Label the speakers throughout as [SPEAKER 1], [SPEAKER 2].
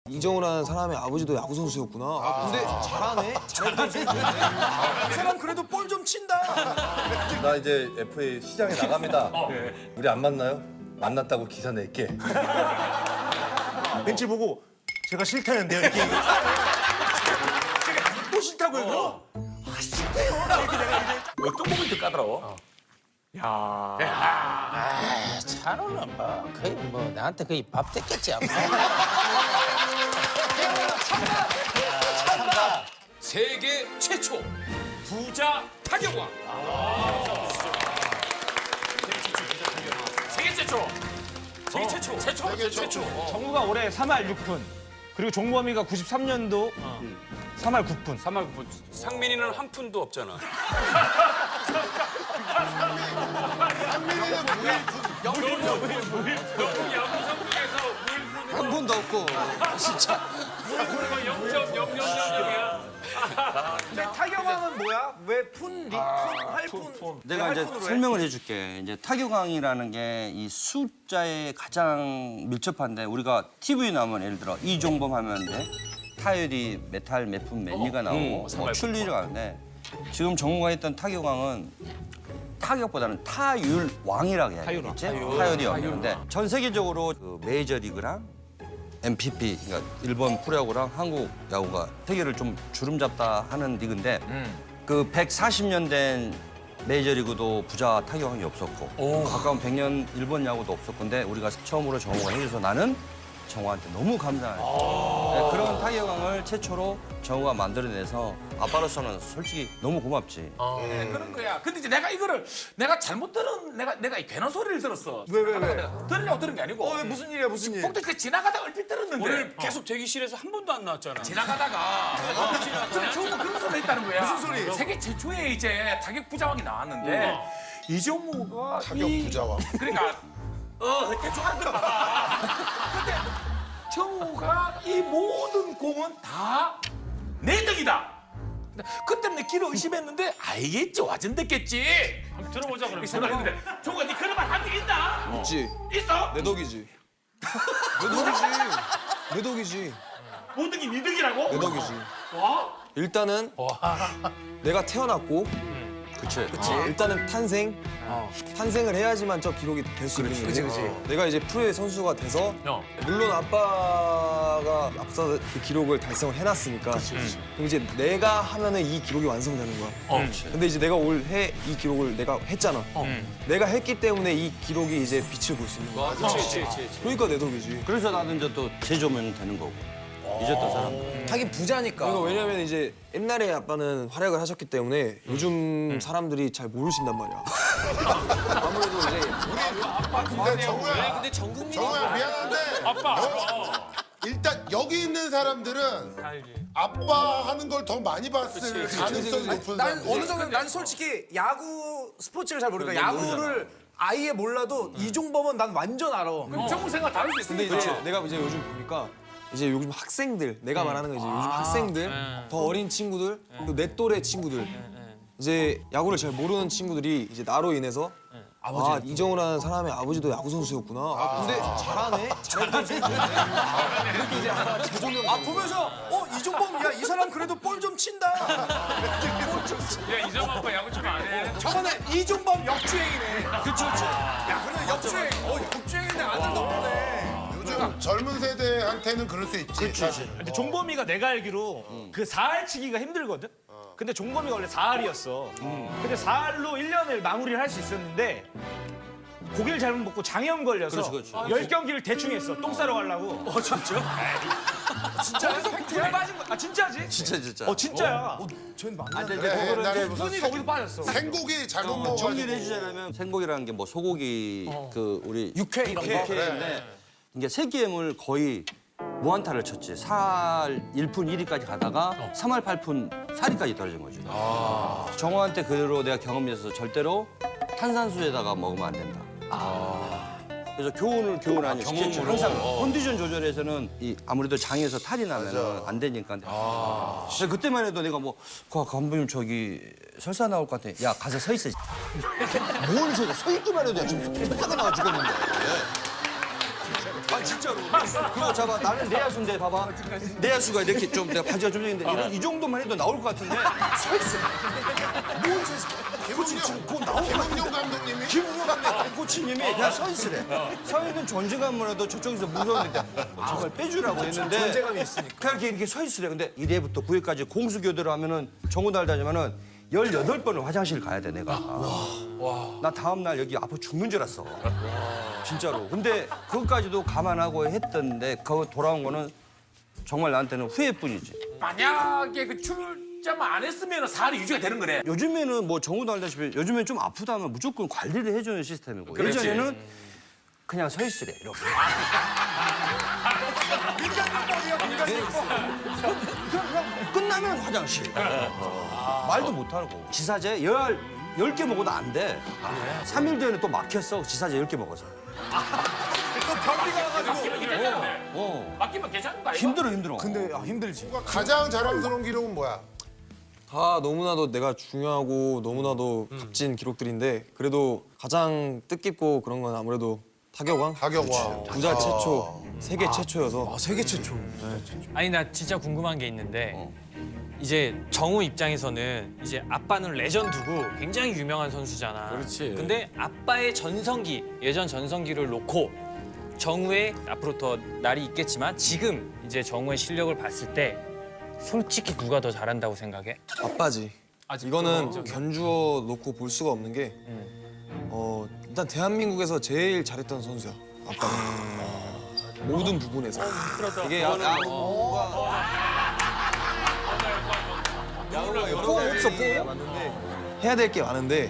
[SPEAKER 1] 이정우라는 사람의 아버지도 야구 선수였구나. 아, 근데 잘하네. 잘했던 선수네.
[SPEAKER 2] 이 사람 그래도 볼 좀 친다.
[SPEAKER 3] 나 이제 FA 시장에 나갑니다. 우리 안 만나요? 만났다고 기사 낼게.
[SPEAKER 2] 벤치 보고 제가 싫다는데요. 이렇게. 제가 또 싫다고요. 그럼? 아 싫대요. 이렇게 내가 이제.
[SPEAKER 4] 어떤 모멘트 까다로워?
[SPEAKER 5] 찬호는 뭐 거의 뭐 나한테 거의 밥 됐겠지 아마.
[SPEAKER 4] 세계 최초 부자 타격왕. 세계 최초. 세계 최초. 최초.
[SPEAKER 6] 정우가 올해 3할 6푼. 그리고 종범이가 93년도 3할 9푼.
[SPEAKER 4] 3할 9푼. 상민이는 한 푼도 없잖아.
[SPEAKER 1] 한 번도 없고. 진짜.
[SPEAKER 2] 근데 타격왕은 뭐야? 왜 푼, 활푼?
[SPEAKER 7] 내가 이제 설명을 해줄게. 이제 타격왕이라는 게 이 숫자에 가장 밀접한데 우리가 TV 나오면 예를 들어 이종범 하면 돼. 타율이 메탈, 몇푼, 몇리가 나오고 뭐 출리가 나오는데 지금 정우가 했던 타격왕은 타격보다는 타율 왕이라고 해야 되겠지? 타율이 없는데 전 세계적으로 그 메이저리그랑 MPP, 그러니까 일본 프로야구랑 한국 야구가 세계를 좀 주름잡다 하는 리그인데 그 140년 된 메이저리그도 부자 타격왕이 없었고 가까운 100년 일본 야구도 없었고 근데 우리가 처음으로 정우가 해줘서 나는 정우한테 너무 감사해. 네, 그런 타격왕을 최초로 정우가 만들어내서 아빠로서는 솔직히 너무 고맙지.
[SPEAKER 5] 그런 거야. 근데 이제 내가 이거를 내가 잘못 들은 내가 괜한 소리를 들었어.
[SPEAKER 2] 왜?
[SPEAKER 5] 들으려고 들은 게 아니고.
[SPEAKER 2] 왜 무슨 일이야 무슨 일?
[SPEAKER 5] 폭도 그 지나가다가 얼핏 들었는데.
[SPEAKER 4] 오늘 계속 대기실에서 한 번도 안 나왔잖아.
[SPEAKER 5] 지나가다가 근데 저거 그런 소리 했다는 거야.
[SPEAKER 2] 무슨 소리?
[SPEAKER 5] 세계 최초의 이제 타격 부자왕이 나왔는데 이종우가 타격 부자왕. 그러니까 대충 안 들어봐. 근데 정우가 이 모든 공은 다 내 덕이다. 그때 내 길을 의심했는데 알겠지 와전됐겠지. 한번 들어보자 그러면. 생각했는데 정우가 네 그런 말 한 적 있나?
[SPEAKER 1] 있지.
[SPEAKER 5] 있어?
[SPEAKER 1] 내 덕이지. 내 덕이지. 내 덕이지.
[SPEAKER 5] 모든 게 네 덕이라고?
[SPEAKER 1] 내 덕이지.
[SPEAKER 5] 와?
[SPEAKER 1] 일단은 내가 태어났고
[SPEAKER 7] 그치?
[SPEAKER 1] 일단은 탄생을 해야지만 저 기록이 될 수 있는 거지. 내가 이제 프로의 선수가 돼서 물론 아빠가 앞서 그 기록을 달성을 해놨으니까 그럼 이제 내가 하면은 이 기록이 완성되는 거야. 근데 이제 내가 올해 이 기록을 내가 했잖아. 내가 했기 때문에 이 기록이 이제 빛을 볼 수 있는 거야.
[SPEAKER 4] 그렇지.
[SPEAKER 1] 그러니까 내 덕이지.
[SPEAKER 7] 그래서 나도 이제 또 제조면 되는 거고. 잊었던 사람.
[SPEAKER 2] 하긴 부자니까.
[SPEAKER 1] 그러니까 왜냐면 이제 옛날에 아빠는 활약을 하셨기 때문에 요즘 사람들이 잘 모르신단 말이야. 아무래도 이제
[SPEAKER 8] 근데 정우야 미안한데 일단 여기 있는 사람들은 아빠 하는 걸 더 많이 봤을 가능성이 높은
[SPEAKER 2] 난
[SPEAKER 8] 사람들.
[SPEAKER 2] 어느 정도 난 솔직히 야구 스포츠를 잘 모르니까 야구를 아예 몰라도 이종범은 난 완전 알아.
[SPEAKER 5] 정우 생각 다를 수 있어.
[SPEAKER 1] 근데 이제 내가 이제 요즘 보니까 이제 요즘 학생들 내가 말하는 거 이제 요즘 학생들 더 어린 친구들 그리고 내 또래 친구들 이제 야구를 잘 모르는 친구들이 이제 나로 인해서 아 이정우라는 사람의 아버지도 야구 선수였구나. 아, 근데 잘하네. 잘했던 선수네. 이렇게 이제 아마 재조명.
[SPEAKER 2] 아 보면서 이종범 야 이 사람 그래도 볼 좀 친다.
[SPEAKER 4] 야 이정 아빠 야구 좀 안 해.
[SPEAKER 2] 저번에 이종범 역주행이네. 그쵸. 야 그래 역주행. 역주행인데 아들 덕분에.
[SPEAKER 8] 요즘 젊은 세대한테는 그럴 수 있지. 사실.
[SPEAKER 6] 근데 종범이가 내가 알기로 그 4할 치기가 힘들거든? 근데 종범이가 원래 4할이었어. 근데 4할로 1년을 마무리를 할 수 있었는데 고기를 잘못 먹고 장염 걸려서
[SPEAKER 7] 그렇지.
[SPEAKER 6] 10경기를 대충 했어. 똥 싸러 가려고.
[SPEAKER 5] 진짜?
[SPEAKER 6] 진짜? 팩트에 빠진 거. 아 진짜지?
[SPEAKER 7] 진짜.
[SPEAKER 6] 진짜야.
[SPEAKER 8] 그래, 옛날에 무슨
[SPEAKER 6] 손이 거기서 빠졌어.
[SPEAKER 8] 생고기 잘못
[SPEAKER 7] 정리를
[SPEAKER 8] 먹어가지고.
[SPEAKER 7] 해주자면 생고기라는 게 뭐 소고기 그 우리
[SPEAKER 2] 육회 이런 거.
[SPEAKER 7] 육회인데 이게 세기엠을 거의 무한타를 쳤지. 4할 1푼 1위까지 가다가 3할 8푼 4리까지 떨어진 거지. 정호한테 그대로 내가 경험이 있어서 절대로 탄산수에다가 먹으면 안 된다. 그래서 교훈을 많이 시켰죠. 항상 컨디션 조절에서는 이 아무래도 장에서 탈이 나면 안 되니까. 근데 그때만 해도 내가 뭐 감독님 저기 설사 나올 것 같아. 야 가서 서 있어. 뭘 서 있기만 해도 지금 설사가 나와 죽었는데. 아 진짜로. 그거 잡아. 나는 내야수인데 봐봐. 내야수가 이렇게 좀 내가 바지가 좀 있는데 이런 이 정도만 해도 나올 것 같은데. 서 있어.
[SPEAKER 8] 김웅용 감독님이
[SPEAKER 7] 김웅용 감독 코치님이 그냥 서 있으래. 서 있는 존재감으로도 저쪽에서 무서운데 정말 빼주라고 했는데
[SPEAKER 2] 존재감이 있으니까.
[SPEAKER 7] 그냥 이렇게 서 있으래. 근데 1회부터 9회까지 공수교대로 하면은 정우 달다지만은 18번을 화장실 가야 돼 내가. 나 다음 날 여기 아파 죽는 줄 알았어. 진짜로. 근데 그것까지도 감안하고 했던데 그거 돌아온 거는 정말 나한테는 후회뿐이지.
[SPEAKER 5] 만약에 그 출자만 안 했으면 살이 유지가 되는 거네.
[SPEAKER 7] 요즘에는 뭐 정우도 알다시피 요즘엔 좀 아프다 하면 무조건 관리를 해주는 시스템이고 예전에는 그냥 서 있으래 이렇게. 그냥 끝나면 화장실. 말도 못하고. 지사제 10개 먹어도 안 돼. 3일 뒤에는 또 막혔어. 지사제 10개 먹어서.
[SPEAKER 5] 맡기면 괜찮은 거 아니야?
[SPEAKER 7] 힘들어.
[SPEAKER 2] 근데 힘들지.
[SPEAKER 8] 가장 자랑스러운 기록은 뭐야?
[SPEAKER 1] 다 너무나도 내가 중요하고 너무나도 값진 기록들인데 그래도 가장 뜻깊고 그런 건 아무래도 타격왕?
[SPEAKER 8] 타격왕.
[SPEAKER 1] 부자 최초, 세계 최초여서
[SPEAKER 2] 세계 최초.
[SPEAKER 9] 아니 나 진짜 궁금한 게 있는데 이제 정우 입장에서는 이제 아빠는 레전드고 굉장히 유명한 선수잖아.
[SPEAKER 4] 그렇지.
[SPEAKER 9] 근데 아빠의 전성기, 예전 전성기를 놓고 정우의 앞으로 더 날이 있겠지만 지금 이제 정우의 실력을 봤을 때 솔직히 누가 더 잘한다고 생각해?
[SPEAKER 1] 아빠지. 이거는 견주어 놓고 볼 수가 없는 게 일단 대한민국에서 제일 잘했던 선수야. 아빠가. 모든 부분에서. 이게 야구가 없어 맞는데 해야 될 게 많은데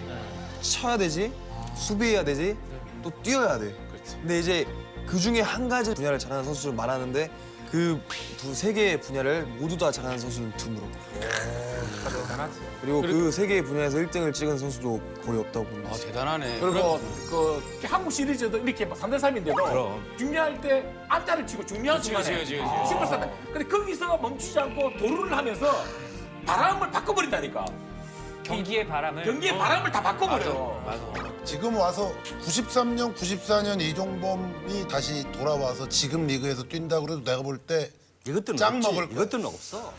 [SPEAKER 1] 쳐야 되지, 수비해야 되지, 또 뛰어야 돼. 근데 이제 그 중에 한 가지 분야를 잘하는 선수를 말하는데 그 세 개의 분야를 모두 다 잘하는 선수는 드물어. 그리고 그 세 개의 분야에서 1등을 찍은 선수도 거의 없다고 봅니다.
[SPEAKER 4] 대단하네.
[SPEAKER 5] 그리고 그 한국 시리즈도 이렇게 3대3인데도 중요할 때 안타를 치고 중요한 순간에 슈퍼스타. 근데 거기서 멈추지 않고 도루를 하면서 바람을 바꿔버린다니까.
[SPEAKER 9] 경기의 바람을
[SPEAKER 5] 경기의 바람을 다 바꿔버려.
[SPEAKER 8] 지금 와서 93년, 94년 이종범이 다시 돌아와서 지금 리그에서 뛴다 그래도 내가 볼 때
[SPEAKER 7] 이것들은
[SPEAKER 8] 짱
[SPEAKER 7] 없지.
[SPEAKER 8] 먹을 거야.
[SPEAKER 7] 이것들은 없어.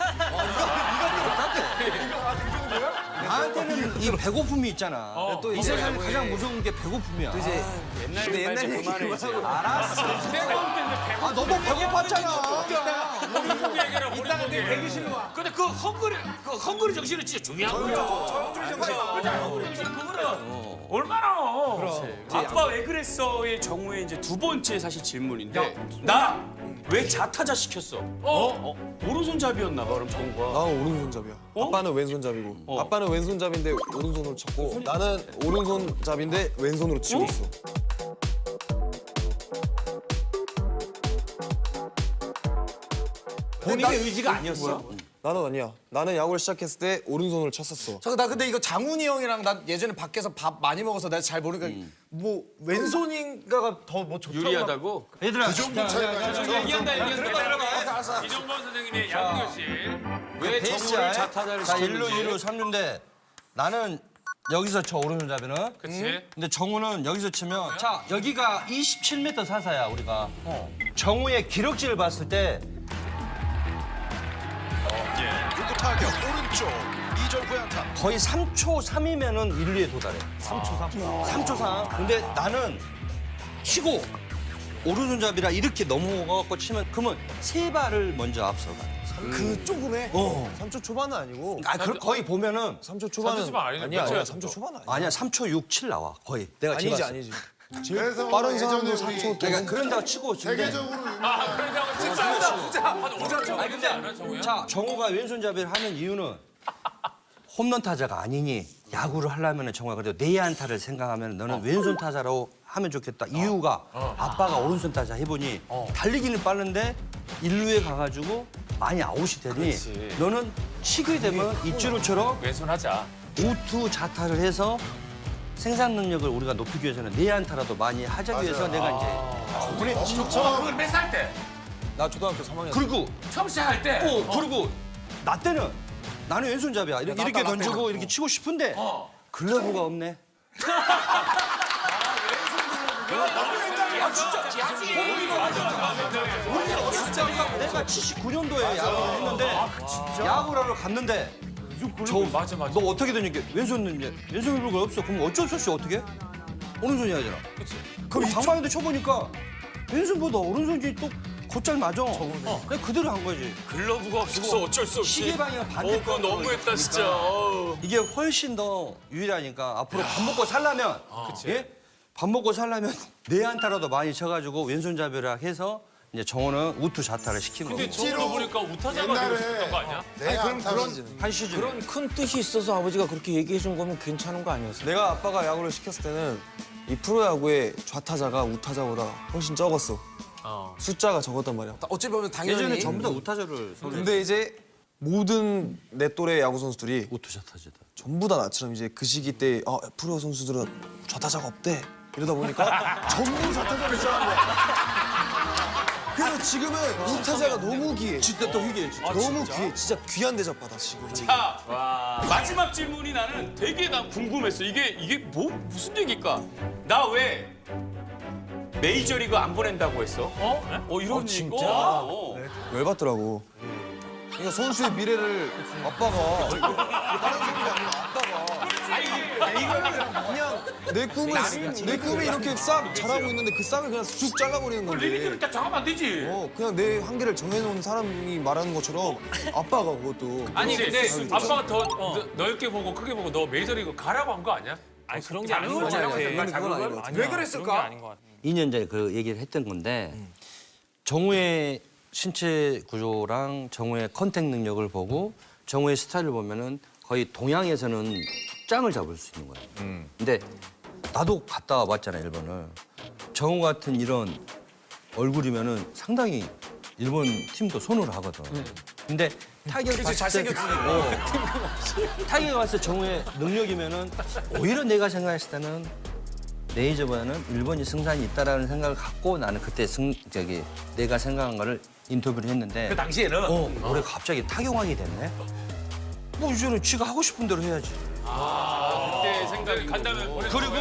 [SPEAKER 7] 나한테는 이 배고픔이 있잖아. 또 이 세상에 가장 무서운 게 배고픔이야.
[SPEAKER 1] 이제 근데 옛날 얘기 그만하고
[SPEAKER 7] 알았어. 아 너도 배고팠잖아.
[SPEAKER 5] 이따가 내 대기실로 와. 근데 그 헝그리 정신은 진짜 중요한 거야. 헝그리 정신 그거는 얼마나.
[SPEAKER 10] 아빠 왜 그랬어의 정우의 이제 두 번째 사실 질문인데 나 왜 자타자 시켰어? 오른손잡이였나 봐 그럼 정우가.
[SPEAKER 1] 나는 오른손잡이야. 아빠는 왼손잡이고. 아빠는 왼손잡인데 오른손으로 쳤고 나는 오른손잡인데 왼손으로 치고 있어.
[SPEAKER 7] 본인의 의지가 아니었어.
[SPEAKER 1] 나는 아니야. 나는 야구를 시작했을 때 오른손으로 쳤었어.
[SPEAKER 2] 나 근데 이거 장훈이 형이랑 난 예전에 밖에서 밥 많이 먹어서 내가 잘 모르니까 뭐 왼손인가가 더 뭐 좋다고
[SPEAKER 10] 유리하다고?
[SPEAKER 7] 얘들아.
[SPEAKER 4] 얘기한다. 이종범 선생님의 야구교실. 왜
[SPEAKER 7] 베이스야.
[SPEAKER 4] 정우를 자타자를
[SPEAKER 7] 자 1루,
[SPEAKER 4] 시켰는지.
[SPEAKER 7] 2루, 3루인데 나는 여기서 쳐 오른손잡이는.
[SPEAKER 4] 그치?
[SPEAKER 7] 근데 정우는 여기서 치면 자 여기가 27m 사사야 우리가. 정우의 기록지를 봤을 때
[SPEAKER 11] 타격 오른쪽 2절 후안타.
[SPEAKER 7] 거의 3초 3이면은 1루에 도달해. 3초 3. 근데 나는 치고 오른손잡이라 이렇게 넘어가고 치면 그러면 세 발을 먼저 앞서가.
[SPEAKER 2] 그 조금에
[SPEAKER 1] 3초 초반은 아니고.
[SPEAKER 7] 거의 보면은
[SPEAKER 1] 3초 초반은
[SPEAKER 4] 3초 초반 아니네.
[SPEAKER 1] 아니야.
[SPEAKER 4] 몇 초야,
[SPEAKER 1] 3초 초반은 아니야.
[SPEAKER 7] 아니야 3초 6, 7 나와 거의. 내가
[SPEAKER 1] 아니지
[SPEAKER 7] 재봤어.
[SPEAKER 1] 아니지.
[SPEAKER 8] 그래서
[SPEAKER 1] 빠른 사람도
[SPEAKER 8] 예전에 우리
[SPEAKER 1] 4초
[SPEAKER 7] 그러니까 그런다고 치고 근데
[SPEAKER 8] 세계적으로
[SPEAKER 7] 아니 근데 자 정우가 왼손잡이를 하는 이유는 홈런 타자가 아니니 야구를 하려면 정우가 그래도 내야 안타를 생각하면 너는 왼손 타자로 하면 좋겠다. 이유가 아빠가 오른손 타자 해보니 달리기는 빠른데 1루에 가가지고 많이 아웃이 되니 너는 치게 되면 이치로처럼
[SPEAKER 4] 왼손 하자.
[SPEAKER 7] 우투 자타를 해서 생산 능력을 우리가 높이기 위해서는 내야 안타라도 많이 하자기 위해서 내가 이제
[SPEAKER 5] 그걸 몇 살 때?
[SPEAKER 1] 나 초등학교 3학년.
[SPEAKER 7] 그리고
[SPEAKER 5] 처음 시작할 때?
[SPEAKER 7] 그리고 나 때는 나는 왼손잡이야. 이렇게 던지고 이렇게 치고 싶은데 글러브가 없네.
[SPEAKER 5] 진짜 야수.
[SPEAKER 7] 내가 79년도에 야구를 했는데 야구를 하러 갔는데
[SPEAKER 9] 맞아.
[SPEAKER 7] 너 어떻게 되니까 왼손 일부가 없어. 그럼 어쩔 수 없이 어떻게? 오른손이 하잖아. 그럼 장방인데 쳐보니까 왼손보다 오른손이 또 곧잘 맞아. 내가 그대로 한 거지.
[SPEAKER 10] 글러브가 없어서 어쩔 수 없이.
[SPEAKER 7] 시계 방향 반대.
[SPEAKER 10] 그거 너무했다 진짜.
[SPEAKER 7] 이게 훨씬 더 유리하니까 앞으로 밥 먹고 살려면 예? 밥 먹고 살려면 내 안타라도 많이 쳐가지고 왼손잡이라 해서 이제 정호는 우투 좌타를 시킨 거고.
[SPEAKER 4] 정으로 보니까 우타자가 되고 싶었던 거 아니야?
[SPEAKER 7] 한 시즌.
[SPEAKER 12] 그런 큰 뜻이 있어서 아버지가 그렇게 얘기해 준 거면 괜찮은 거 아니었어요?
[SPEAKER 1] 내가 아빠가 야구를 시켰을 때는 이 프로야구의 좌타자가 우타자보다 훨씬 적었어. 숫자가 적었단 말이야.
[SPEAKER 2] 어찌 보면 당연히
[SPEAKER 7] 예전에 전부 다 우타자를
[SPEAKER 1] 근데 이제 모든 내 또래 야구 선수들이
[SPEAKER 7] 우투 좌타자다.
[SPEAKER 1] 전부 다 나처럼 이제 그 시기 때 프로 선수들은 좌타자가 없대. 이러다 보니까 전부 좌타자를 시작한 거야. 그래서 지금은 우타자가 너무 귀해.
[SPEAKER 7] 진짜 또 희귀해.
[SPEAKER 1] 너무 귀해. 진짜 귀한 대접 받아 지금.
[SPEAKER 10] 자, 마지막 질문이 나는 되게 난 궁금했어. 이게 뭐 무슨 얘기일까? 나 왜 메이저리그 안 보낸다고 했어? 이런
[SPEAKER 12] 진짜?
[SPEAKER 1] 열받더라고. 그러니까 선수의 미래를 아빠가 다른 선수가 아니라 아빠가 그냥 내 꿈이 이렇게 싹 자라고 있는데 그 싹을 그냥 쑥 잘라버리는 건데.
[SPEAKER 5] 리미트를 딱 정하면 안 되지.
[SPEAKER 1] 그냥 내 한계를 정해놓은 사람이 말하는 것처럼 아빠가 그것도.
[SPEAKER 4] 아니 근데 아빠가 더 넓게 보고 크게 보고 너 메이저리그 가라고 한 거 아니야?
[SPEAKER 9] 아니 그런 게 아닌 것 같아.
[SPEAKER 1] 그건 아닌 것 같아.
[SPEAKER 2] 왜 그랬을까?
[SPEAKER 9] 아닌 것 같아.
[SPEAKER 7] 2년 전에 그 얘기를 했던 건데 정우의 신체 구조랑 정우의 컨택 능력을 보고 정우의 스타일을 보면은 거의 동양에서는 짱을 잡을 수 있는 거야. 근데 나도 갔다 와봤잖아 일본을. 정우 같은 이런 얼굴이면은 상당히 일본 팀도 손으로 하거든. 근데 타격을 봤을 때 타격을 봤을 때 정우의 능력이면은 오히려 내가 생각했을 때는 레이저보다는 일본이 승산이 있다라는 생각을 갖고 나는 그때 내가 생각한 거를 인터뷰를 했는데
[SPEAKER 5] 그 당시에는
[SPEAKER 7] 올해 갑자기 타격왕이 됐네. 뭐 이제는 지가 하고 싶은 대로 해야지.
[SPEAKER 4] 그때 생각이 간다면 보내.
[SPEAKER 7] 그리고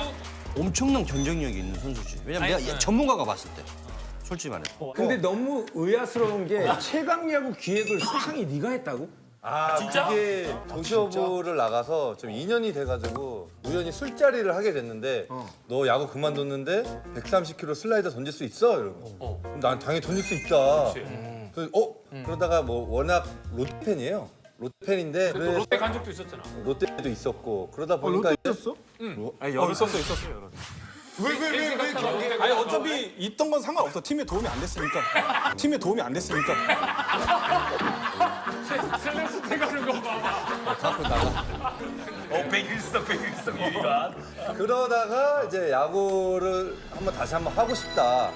[SPEAKER 7] 엄청난 경쟁력이 있는 선수지. 왜냐면 내가 전문가가 봤을 때. 솔직히 말해서.
[SPEAKER 12] 근데 너무 의아스러운 게 최강야구 기획을 수상이 네가 했다고?
[SPEAKER 10] 진짜?
[SPEAKER 3] 이게 도시어부를 나가서 좀 2년이 돼가지고 우연히 술자리를 하게 됐는데 너 야구 그만뒀는데 130km 슬라이더 던질 수 있어? 이러고 그럼 난 당연히 던질 수 있다. 그래서 그러다가 뭐 워낙 롯데 팬이에요. 롯데 팬인데
[SPEAKER 4] 또 롯데 간 적도 있었잖아.
[SPEAKER 3] 롯데도 있었고 그러다 보니까
[SPEAKER 8] 롯데였어?
[SPEAKER 1] 여러 있었어요.
[SPEAKER 8] 왜 아니 어차피 있던 건 상관없어. 팀에 도움이 안 됐으니까. 팀에 도움이 안 됐으니까.
[SPEAKER 4] 셀렉스 태가는 거 봐봐.
[SPEAKER 3] 갖고 나가.
[SPEAKER 5] 백일성 유희관.
[SPEAKER 3] 그러다가 이제 야구를 다시 한번 하고 싶다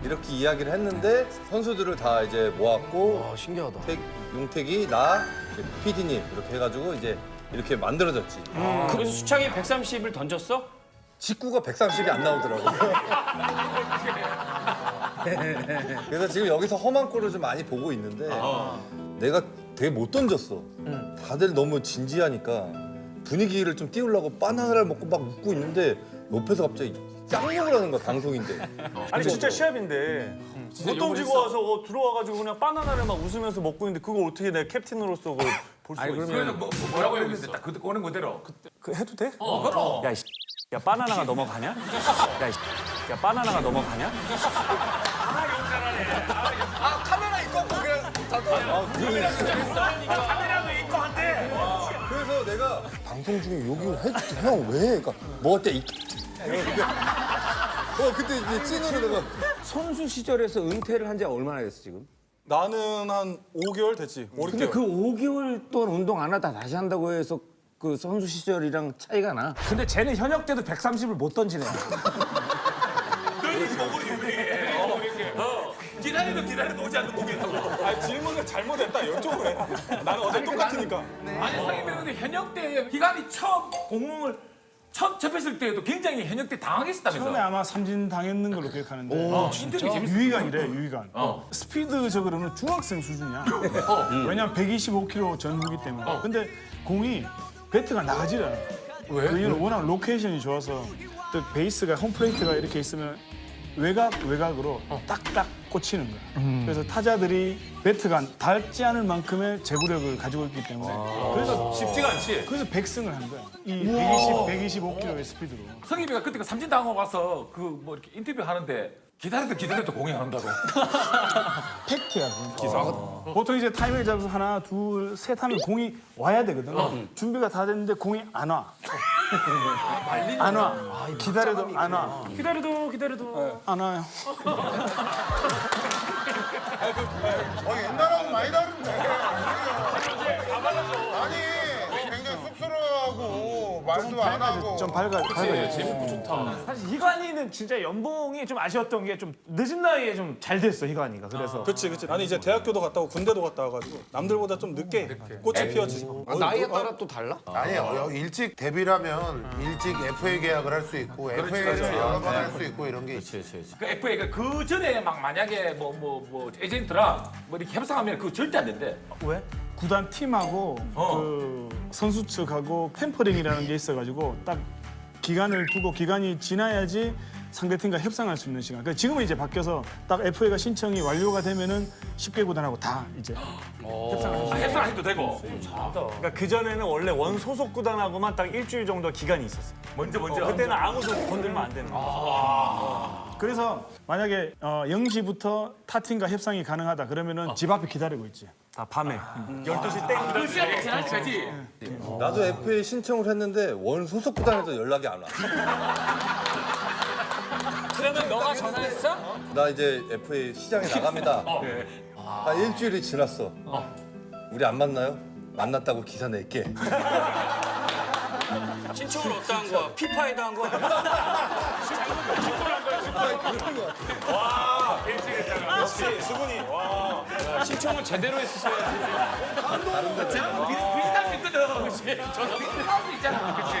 [SPEAKER 3] 이렇게 이야기를 했는데 선수들을 다 이제 모았고
[SPEAKER 12] 신기하다.
[SPEAKER 3] 용택이 나 PD님 이렇게 해가지고 이제 이렇게 만들어졌지.
[SPEAKER 10] 그래서 수창이 130을 던졌어?
[SPEAKER 3] 직구가 130이 안 나오더라고. 그래서 지금 여기서 험한 꼴을 좀 많이 보고 있는데 내가 되게 못 던졌어. 다들 너무 진지하니까 분위기를 좀 띄우려고 바나나를 먹고 막 웃고 있는데 옆에서 갑자기 짱욕을 하는 거야, 방송인데.
[SPEAKER 13] 아니 진짜 시합인데 못 던지고 와서 들어와가지고 그냥 바나나를 막 웃으면서 먹고 있는데 그걸 어떻게 내 캡틴으로서 그걸 볼 수가 있어?
[SPEAKER 5] 그래서 뭐라고 했는데 딱 그때 꺼낸 그대로.
[SPEAKER 13] 그 해도 돼?
[SPEAKER 5] 그럼.
[SPEAKER 13] 야 바나나가 넘어가냐? 야 바나나가 넘어가냐?
[SPEAKER 2] 카메라 있고 그냥
[SPEAKER 5] 카메라도 있고 한데.
[SPEAKER 3] 그래서 내가 방송 중에 욕을 해줄게. 형 왜? 그러니까 뭐 어때? 그때 이제 찐으로 내가
[SPEAKER 12] 선수 시절에서 은퇴를 한 지 얼마나 됐어 지금?
[SPEAKER 8] 나는 한 5개월 됐지. 5, 6개월.
[SPEAKER 12] 근데 그 5개월 동안 운동 안 하다 다시 한다고 해서 그 선수 시절이랑 차이가 나?
[SPEAKER 6] 근데 쟤는 현역 때도 130을 못 던지네.
[SPEAKER 5] 너희들 먹으니 기다려도 오지 않는 목이라고.
[SPEAKER 8] 아니, 질문을 잘못했다. 이쪽으로 해. 나는 어제 똑같으니까.
[SPEAKER 5] 아니 상임위는 근데 현역 때 기간이 처음 공을 처음 접했을 때에도 굉장히 현역 때 당황했었다면서.
[SPEAKER 13] 처음에 아마 삼진 당했는 걸로 기억하는데
[SPEAKER 5] 인터뷰 재밌었어.
[SPEAKER 13] 유희관이래 유희관. 스피드적으로는 중학생 수준이야. 왜냐면 125km 전후기 때문에. 근데 공이 배트가 나가질 않아. 왜? 그 이유는 워낙 로케이션이 좋아서 또 베이스가 홈플레이트가 이렇게 있으면 외곽으로 딱딱 꽂히는 거야. 그래서 타자들이 배트가 닿지 않을 만큼의 제구력을 가지고 있기 때문에 그래서
[SPEAKER 4] 쉽지가 않지.
[SPEAKER 13] 그래서 100승을 한 거야. 이 125km의 스피드로.
[SPEAKER 5] 성희비가 그때 그 삼진당하고 가서 그 뭐 이렇게 인터뷰 하는데 기다려도 공이 안 온다고.
[SPEAKER 13] 팩트야, 그건. 보통 이제 타이밍을 잡아서 하나, 둘, 셋 하면 공이 와야 되거든. 준비가 다 됐는데 공이 안 와. 안 와. 기다려도 안 와.
[SPEAKER 6] 기다려도
[SPEAKER 13] 안 와요.
[SPEAKER 8] 옛날하고 많이 다른데. 아니, 굉장히 쑥스러워하고 말도 안 하고.
[SPEAKER 13] 좀 밝아졌지.
[SPEAKER 6] 사실 희관이는 진짜 연봉이 좀 아쉬웠던 게 좀 늦은 나이에 좀 잘 됐어 희관이가. 그래서
[SPEAKER 13] 그렇지. 나는 이제 대학교도 갔다 오고 군대도 갔다 와가지고 남들보다 좀 늦게 꽃이 피었지.
[SPEAKER 1] 나이에 따라 또 달라?
[SPEAKER 8] 아니에요. 일찍 데뷔를 하면 일찍 FA 계약을 할 수 있고 FA를 여러 번 할 수 있고 이런 게 있지.
[SPEAKER 5] 그 FA가 그 전에 막 만약에 뭐 에이전트랑 뭐 이렇게 협상하면 그거 절대 안 된대.
[SPEAKER 6] 왜?
[SPEAKER 13] 구단 팀하고 그 선수 측하고 템퍼링이라는 게 있어가지고 딱 기간을 두고 기간이 지나야지 상대팀과 협상할 수 있는 시간. 그러니까 지금은 이제 바뀌어서 딱 FA가 신청이 완료가 되면은 10개 구단하고 다 이제 협상을 할 수 있어요.
[SPEAKER 5] 협상해도 되고.
[SPEAKER 6] 그러니까 그 전에는 원래 원 소속 구단하고만 딱 일주일 정도 기간이 있었어.
[SPEAKER 5] 먼저.
[SPEAKER 6] 그때는 아무도 건들면 안 되는 거야.
[SPEAKER 13] 그래서 만약에 0시부터 타 팀과 협상이 가능하다 그러면은 집 앞에 기다리고 있지.
[SPEAKER 6] 다 밤에 12시 땡.
[SPEAKER 5] 그 시간이 지나지까지.
[SPEAKER 3] 나도 FA 신청을 했는데 원 소속 구단에서 연락이 안 와.
[SPEAKER 9] 그러면 너가 전화했어?
[SPEAKER 3] 나 이제 FA 시장에 나갑니다. 한 일주일이 지났어. 우리 안 만나요? 만났다고 기사 낼게.
[SPEAKER 10] 신청을 어디다 한 거야? 피파에다 한 거야?
[SPEAKER 6] 역시 수근이. 와.
[SPEAKER 10] 신청을 제대로 했었어야지.
[SPEAKER 5] 비슷할 수 있거든. 그치? 저도 비슷할 수 있잖아. 그치?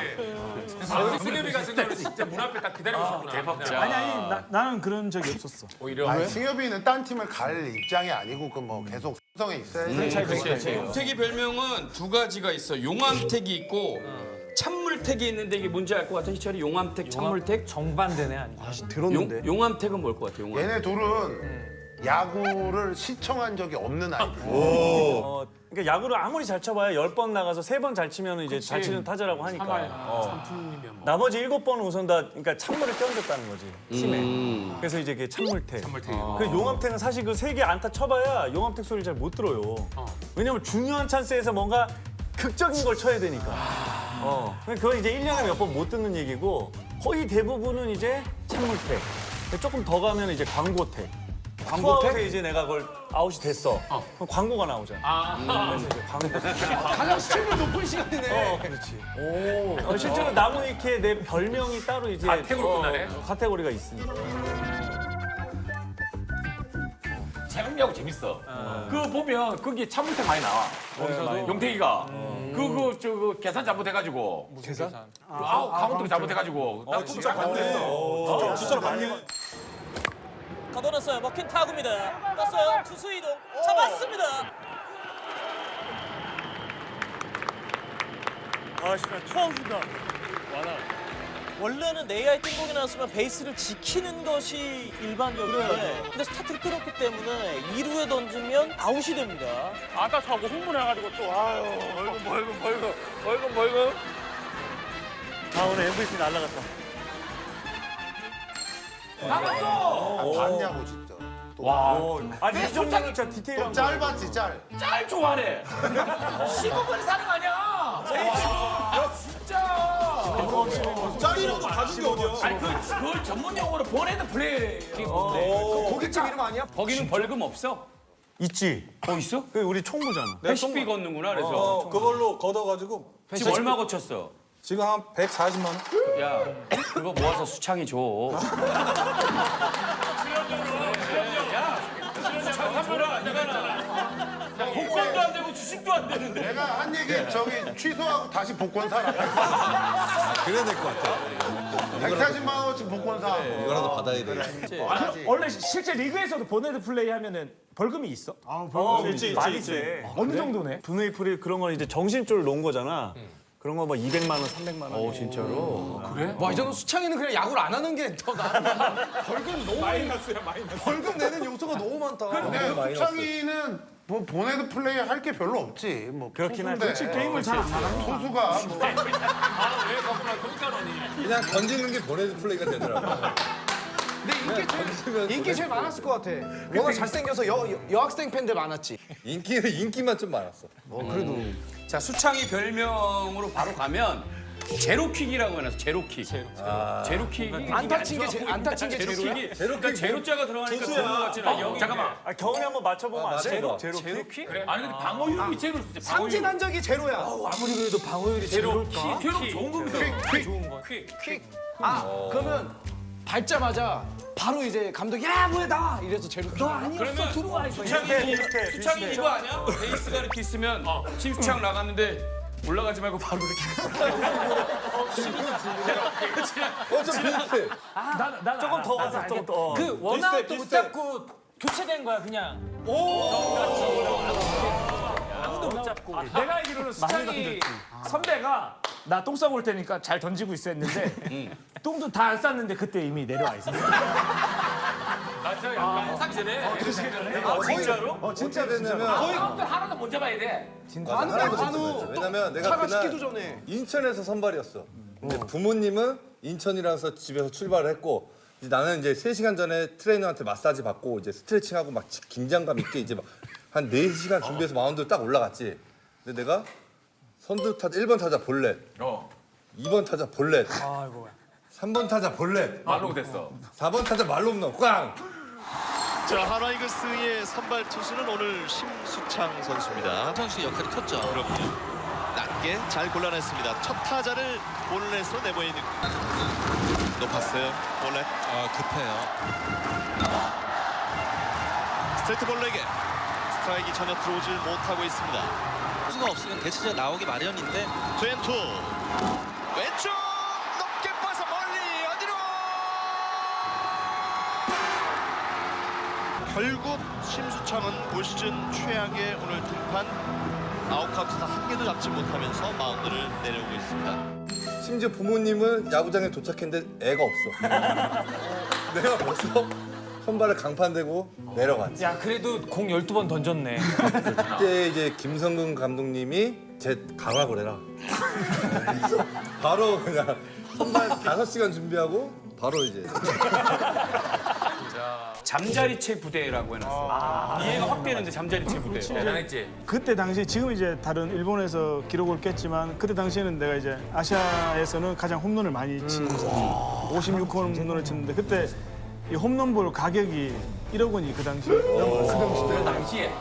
[SPEAKER 5] 승엽이 같은 경우는 진짜 문 앞에 딱 기다리고 있었구나. 대박이야.
[SPEAKER 13] 아니 나는 그런 적이 없었어.
[SPEAKER 5] 오히려.
[SPEAKER 8] 아니, 승엽이는 딴 팀을 갈 입장이 아니고 그 뭐 계속 성에 있어야지.
[SPEAKER 10] 용택이 별명은 두 가지가 있어. 용암택이 있고 찬물택이 있는데 이게 뭔지 알 것 같아? 희철이 용암택, 찬물택?
[SPEAKER 6] 정반대네 아니.
[SPEAKER 1] 들었는데.
[SPEAKER 10] 용암택은 뭘 것 같아? 용암.
[SPEAKER 8] 얘네 둘은 야구를 시청한 적이 없는 아이들.
[SPEAKER 6] 그러니까 야구를 아무리 잘 쳐봐야 10번 나가서 3번 잘 치면 이제 잘 치는 타자라고 하니까. 나머지 7번은 우선 다 그러니까 찬물을 끼얹었다는 거지 팀에. 그래서 이제 그게 찬물택. 그 용암택은 사실 그 3개 안타 쳐봐야 용암택 소리를 잘 못 들어요. 왜냐면 중요한 찬스에서 뭔가 극적인 걸 쳐야 되니까. 그건 이제 1년에 몇 번 못 듣는 얘기고 거의 대부분은 이제 찬물택. 조금 더 가면 이제 광고택. 투아웃에 이제 내가 그걸 아웃이 됐어. 그럼 광고가 나오잖아. 그래서 이제 광고.
[SPEAKER 1] 가장 시청률 높은 시간이네.
[SPEAKER 6] 그렇지. 실제로 나무위키에 내 별명이 따로 이제
[SPEAKER 5] 카테고리 끝나네.
[SPEAKER 6] 카테고리가 있으니까.
[SPEAKER 5] 재밌냐고 재밌어. 그거 보면 거기 찬물택 많이 나와. 용택이가. 그거 계산 잘못해가지고. 계산? 카운트 잘못해가지고. 나 진짜 잘못했어.
[SPEAKER 13] 진짜로 많이.
[SPEAKER 14] 걷어냈어요. 먹힌 타구입니다. 떴어요. 투수 이동. 잡았습니다. 아, 진짜 투아웃이다. 원래는 내야에 띵공이 나왔으면 베이스를 지키는 것이 일반적인데 근데 스타트를 끊었기 때문에 2루에 던지면 아웃이 됩니다.
[SPEAKER 5] 아까 저거 흥분해가지고 또 아유 벌금.
[SPEAKER 6] 아, 오늘 MVP 날라갔다.
[SPEAKER 5] 나갔어.
[SPEAKER 8] 봤냐고 진짜.
[SPEAKER 6] 아니, 이 정도는 진짜 디테일한
[SPEAKER 8] 또 짧았지 짤.
[SPEAKER 5] 짤 좋아하네. 15분 사는 거 아니야. 진짜.
[SPEAKER 13] 짤이라도 가진 게 어디야?
[SPEAKER 5] 아니 그걸 전문 용어로 보내는 플레이.
[SPEAKER 1] 고깃집 이름 아니야?
[SPEAKER 10] 거기는 벌금 없어?
[SPEAKER 6] 있지.
[SPEAKER 10] 있어?
[SPEAKER 6] 그 우리 총무잖아.
[SPEAKER 10] 회식비 걷는구나 그래서.
[SPEAKER 13] 그걸로 걷어가지고
[SPEAKER 10] 지금 얼마 거쳤어?
[SPEAKER 13] 지금 한 140만 원?
[SPEAKER 10] 야, 그거 모아서 수창이 줘.
[SPEAKER 5] 복권도 안 되고 주식도 안 되는데.
[SPEAKER 8] 내가 한 얘기 저기 취소하고 다시 복권 사라.
[SPEAKER 3] 그래야 될 것 같아.
[SPEAKER 8] 140만 원어치 복권 사.
[SPEAKER 3] 이거라도 받아야 돼.
[SPEAKER 6] 원래 실제 리그에서도 보네드 플레이 하면은 벌금이 있어?
[SPEAKER 13] 벌금
[SPEAKER 6] 있지. 많이 세. 어느 정도네? 분웨이플이 그런 걸 이제 정신줄을 놓은 거잖아. 그런 거 뭐 200만 원, 300만 원.
[SPEAKER 10] 진짜로?
[SPEAKER 2] 그래? 와, 이 정도 수창이는 그냥 야구를 안 하는 게 더 나아. 벌금 너무
[SPEAKER 13] 마이너스야 마이너스.
[SPEAKER 2] 벌금 내는 요소가 너무 많다.
[SPEAKER 8] 근데 수창이는 뭐 보내도 플레이 할 게 별로 없지. 뭐
[SPEAKER 6] 그렇긴 하죠.
[SPEAKER 8] 투수인데.
[SPEAKER 13] 게임을 잘 안 하는 거.
[SPEAKER 8] 투수가 뭐
[SPEAKER 4] 아왜 거꾸로 그러니까 너니.
[SPEAKER 3] 그냥 던지는 게 보내드 플레이가 되더라고.
[SPEAKER 2] 근데 인기 제일 많았을 것 같아. 워낙 잘생겨서 여학생 팬들 많았지.
[SPEAKER 3] 인기만 좀 많았어.
[SPEAKER 2] 그래도.
[SPEAKER 10] 자, 수창이 별명으로 바로 가면 제로킥이라고 해놨어. 제로킥. 제로킥.
[SPEAKER 2] 안타 친 게 제로야?
[SPEAKER 10] 그러니까 제로자가 들어가니까 좋은 것 같진 않아.
[SPEAKER 4] 잠깐만.
[SPEAKER 6] 경훈이 한번 맞춰보면 안 돼요?
[SPEAKER 10] 제로킥?
[SPEAKER 4] 그래. 아니 근데 방어율이 제로 쓰지.
[SPEAKER 2] 삼진 적이 제로야. 아무리 그래도 방어율이 제로일까?
[SPEAKER 4] 제로 좋은 겁니다. 좋은 거. 퀵.
[SPEAKER 2] 그러면 밟자마자 바로 이제 감독이 야 뭐야 나와 이래서 제로. 너 아니었어 들어와.
[SPEAKER 10] 수창이 이거 아니야? 베이스가 이렇게 있으면 심수창 나갔는데 올라가지 말고 바로 이렇게.
[SPEAKER 3] 좀 비슷해.
[SPEAKER 6] 조금 더 가서 조금 더.
[SPEAKER 9] 그 원아웃도 못 잡고 교체된 거야 그냥. 아무도 못 잡고.
[SPEAKER 13] 내가 알기로는 수창이 선배가 나 똥 싸고 올 테니까 잘 던지고 있어 했는데 똥도 다 안 쌌는데 그때 이미 내려와 있어.
[SPEAKER 4] 맞아. 약간 사기 전에.
[SPEAKER 3] 진짜로? 진짜 됐냐면
[SPEAKER 4] 거의 하나도 못 잡아야 돼.
[SPEAKER 3] 왜냐면 내가
[SPEAKER 2] 차가 식기도
[SPEAKER 3] 그날
[SPEAKER 2] 전에.
[SPEAKER 3] 인천에서 선발이었어. 근데 부모님은 인천이라서 집에서 출발을 했고 이제 나는 이제 3시간 전에 트레이너한테 마사지 받고 이제 스트레칭하고 막 긴장감 있게 이제 막 한 4시간 준비해서 마운드를 딱 올라갔지. 근데 내가 선두 타자 1번 타자 볼넷, 2번 타자 볼넷, 3번 타자 볼넷,
[SPEAKER 4] 말로 됐어.
[SPEAKER 3] 4번 타자 말로 홈런 꽝.
[SPEAKER 11] 자, 하나이글스의 선발 투수는 오늘 심수창 선수입니다.
[SPEAKER 15] 선수의 역할이 컸죠.
[SPEAKER 11] 그렇군요. 낮게 잘 골라냈습니다. 첫 타자를 볼넷으로 내보이는 높았어요. 볼넷.
[SPEAKER 15] 급해요.
[SPEAKER 11] 스트레이트 볼넷에 스트라이크 전혀 들어오질 못하고 있습니다.
[SPEAKER 15] 수가 없으면 대체자 나오기 마련인데
[SPEAKER 11] 투앤투 왼쪽 높게 빠서 멀리 어디로 결국 심수창은 올 시즌 최악의 오늘 등판 아웃카운트다 한 개도 잡지 못하면서 마운드를 내려오고 있습니다.
[SPEAKER 3] 심지어 부모님은 야구장에 도착했는데 애가 없어. 내가 벌써 선발을 강판되고 내려갔지.
[SPEAKER 9] 야 그래도 공 12번 던졌네.
[SPEAKER 3] 그때 이제 김성근 감독님이 쟤 가라 그래라. 바로 그냥 선발 5시간 준비하고 바로 이제.
[SPEAKER 10] 잠자리채 부대라고 해놨어. 이해가 확 되는데 잠자리채 부대.
[SPEAKER 4] 대단했지.
[SPEAKER 13] 그때 당시 지금 이제 다른 일본에서 기록을 깼지만 그때 당시에는 내가 이제 아시아에서는 가장 홈런을 많이 친 선수 56홈 홈런을 쳤는데 그때 이 홈런볼 가격이 1억 원이 그 당시에
[SPEAKER 4] 그 당시에.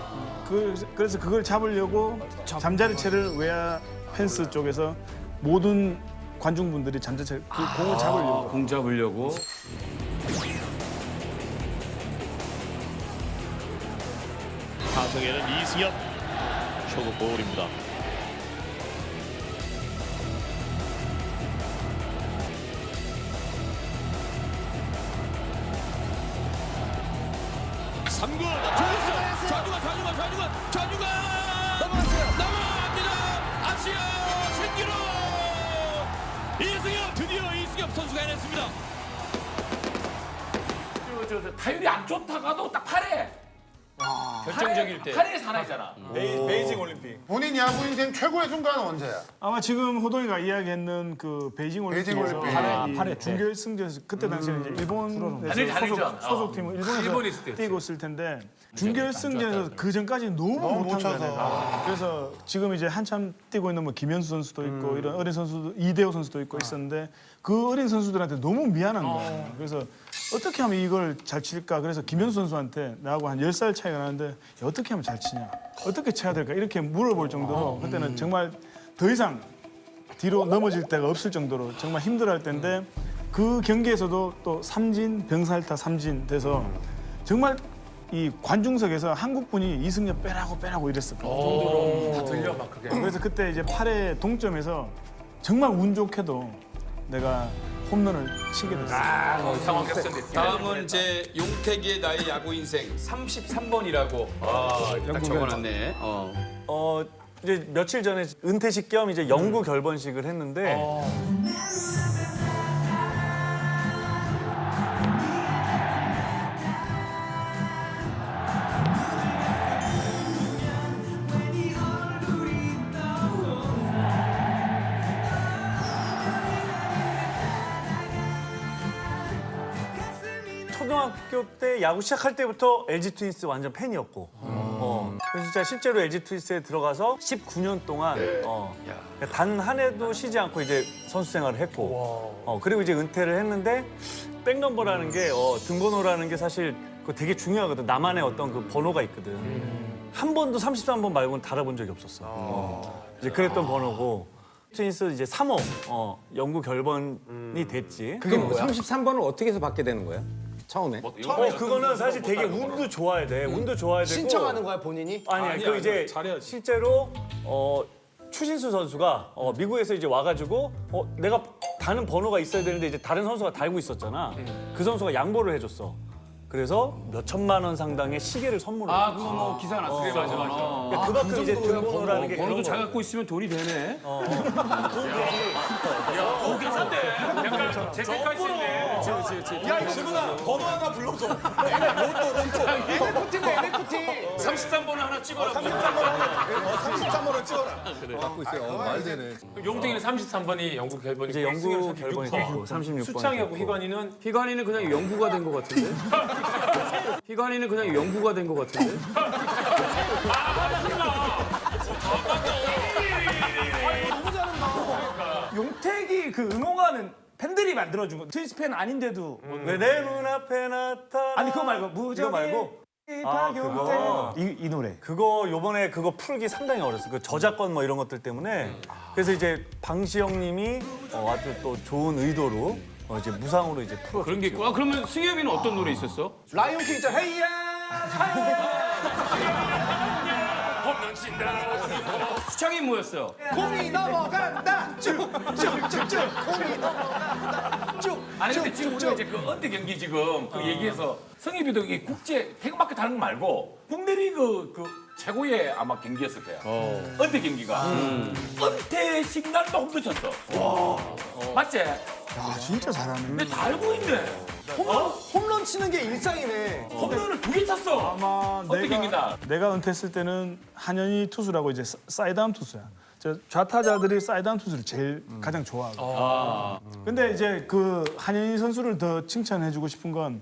[SPEAKER 13] 그래서 그걸 잡으려고 잠자리채를 외야 펜스 쪽에서 모든 관중분들이 잠자리채 그 공을 잡으려고
[SPEAKER 10] 공 잡으려고.
[SPEAKER 11] 타석에는 이승엽 초구 볼입니다.
[SPEAKER 10] 좌중간 넘어갑니다. 아시아 신기록 이승엽 드디어 이승엽 선수가 해냈습니다.
[SPEAKER 4] 타율이 안 좋다가도 딱 8회.
[SPEAKER 10] 결정적일 때.
[SPEAKER 4] 8회에서 하나잖아.
[SPEAKER 6] 베이징 올림픽.
[SPEAKER 8] 본인 야구 인생 최고의 순간은 언제야?
[SPEAKER 13] 아마 지금 호동이가 이야기했는 그 베이징 올림픽에서 8회 준결승전에서 그때 당시에는 이제 일본에서 소속팀은 일본에서 뛰고 있을 텐데 준결승전에서 그 전까지 너무 못한 거야 내가. 그래서 지금 이제 한참 뛰고 있는 뭐 김현수 선수도 있고 이런 어린 선수도 이대호 선수도 있고 있었는데 그 어린 선수들한테 너무 미안한 거야. 그래서 어떻게 하면 이걸 잘 칠까? 그래서 김현수 선수한테 나하고 한 10살 차이가 나는데 어떻게 하면 잘 치냐? 어떻게 쳐야 될까? 이렇게 물어볼 정도로 그때는 정말 더 이상 뒤로 넘어질 데가 없을 정도로 정말 힘들어할 때인데 그 경기에서도 또 삼진, 병살타 삼진 돼서 정말 이 관중석에서 한국분이 이승엽 빼라고 이랬었거든요.
[SPEAKER 4] 다 들려 막 그게.
[SPEAKER 13] 그래서 그때 이제 8회 동점에서 정말 운 좋게도 내가 홈런을 치게 됐어요.
[SPEAKER 4] 상황 격전됐지.
[SPEAKER 10] 다음은 이제 용태기의 나의 야구 인생 33번이라고 딱 적어놨네.
[SPEAKER 6] 이제 며칠 전에 은퇴식 겸 이제 영구 결번식을 했는데 초등학교 때 야구 시작할 때부터 LG 트윈스 완전 팬이었고 그래서 진짜 실제로 LG 트윈스에 들어가서 19년 동안 단 한 해도 쉬지 않고 이제 선수 생활을 했고 그리고 이제 은퇴를 했는데 백넘버라는 게 등번호라는 게 사실 그거 되게 중요하거든. 나만의 어떤 그 번호가 있거든. 한 번도 33번 말고는 달아본 적이 없었어. 이제 그랬던 번호고 트윈스 이제 3호 영구 결번이 됐지.
[SPEAKER 12] 그게 뭐야? 33번을 어떻게 해서 받게 되는 거야? 처음에?
[SPEAKER 6] 그거는 사실 되게 운도 좋아야 돼. 운도 좋아야 되고.
[SPEAKER 2] 신청하는 거야 본인이?
[SPEAKER 6] 아니, 그 이제 실제로 추신수 선수가 미국에서 이제 와가지고 내가 다는 번호가 있어야 되는데 이제 다른 선수가 달고 있었잖아. 그 선수가 양보를 해줬어. 그래서 몇 천만 원 상당의 시계를 선물을 했어.
[SPEAKER 10] 그거 뭐 기사 났어. 그래, 맞아.
[SPEAKER 6] 그러니까 그만큼 이제 등번호라는 게
[SPEAKER 10] 번호도
[SPEAKER 6] 그런
[SPEAKER 10] 잘
[SPEAKER 6] 거야.
[SPEAKER 10] 갖고 있으면 돈이 되네.
[SPEAKER 4] 오, 괜찮대. 약간 재테크할 수 있네.
[SPEAKER 2] 야 이승훈아 번호 하나 불러줘. NFT.
[SPEAKER 4] 33번을 하나 찍어라.
[SPEAKER 2] 33번을 찍어라.
[SPEAKER 3] 갖고 있어요. 말 되네.
[SPEAKER 4] 용택이는 33번이 영구 결번이
[SPEAKER 6] 이제 영구 결번이 됐고 36번.
[SPEAKER 4] 수창이하고 희관이는 그냥 영구가 된 것 같은데. 희관이는 그냥 영구가 된 것 같은데.
[SPEAKER 2] 용택이 그 응원가는 팬들이 만들어준 거. 트윈스 팬 아닌데도.
[SPEAKER 6] 왜 내 눈앞에 나타나.
[SPEAKER 2] 아니 그거 말고
[SPEAKER 6] 이거
[SPEAKER 2] 무적의
[SPEAKER 6] 말고. 그거.
[SPEAKER 2] 이 노래.
[SPEAKER 6] 그거 요번에 그거 풀기 상당히 어렸어. 그 저작권 뭐 이런 것들 때문에. 그래서 이제 방시영님이 아주 또 좋은 의도로 이제 무상으로 이제 풀어.
[SPEAKER 10] 그런 게 있고. 그러면 승엽이는 어떤 노래 있었어?
[SPEAKER 2] 라이온킹 있잖아. 헤이야.
[SPEAKER 4] 홈런 친다.
[SPEAKER 10] 수창이 뭐였어?
[SPEAKER 2] 곰이 넘어간다. 쭉쭉쭉쭉. 곰이 넘어간다. 쭉.
[SPEAKER 10] 아니 근데 지금 우리가 이제 그 언제 경기 지금 그 얘기해서 성희비도 이게 국제 태극마켓 하는 거 말고 국내 리그 그 최고의 아마 경기였을 거야. 언제 경기가. 은퇴식 날도 홈런 쳤어. 맞지?
[SPEAKER 13] 야 진짜 잘하네.
[SPEAKER 10] 근데 다 알고 있네.
[SPEAKER 2] 홈런 치는 게 일상이네.
[SPEAKER 10] 홈런을 2개 쳤어.
[SPEAKER 13] 아마
[SPEAKER 10] 어떻게 경기다?
[SPEAKER 13] 내가 은퇴했을 때는 한현희 투수라고 이제 사이드암 투수야. 좌타자들이 사이드암 투수를 제일 가장 좋아하고. 근데 이제 그 한현희 선수를 더 칭찬해주고 싶은 건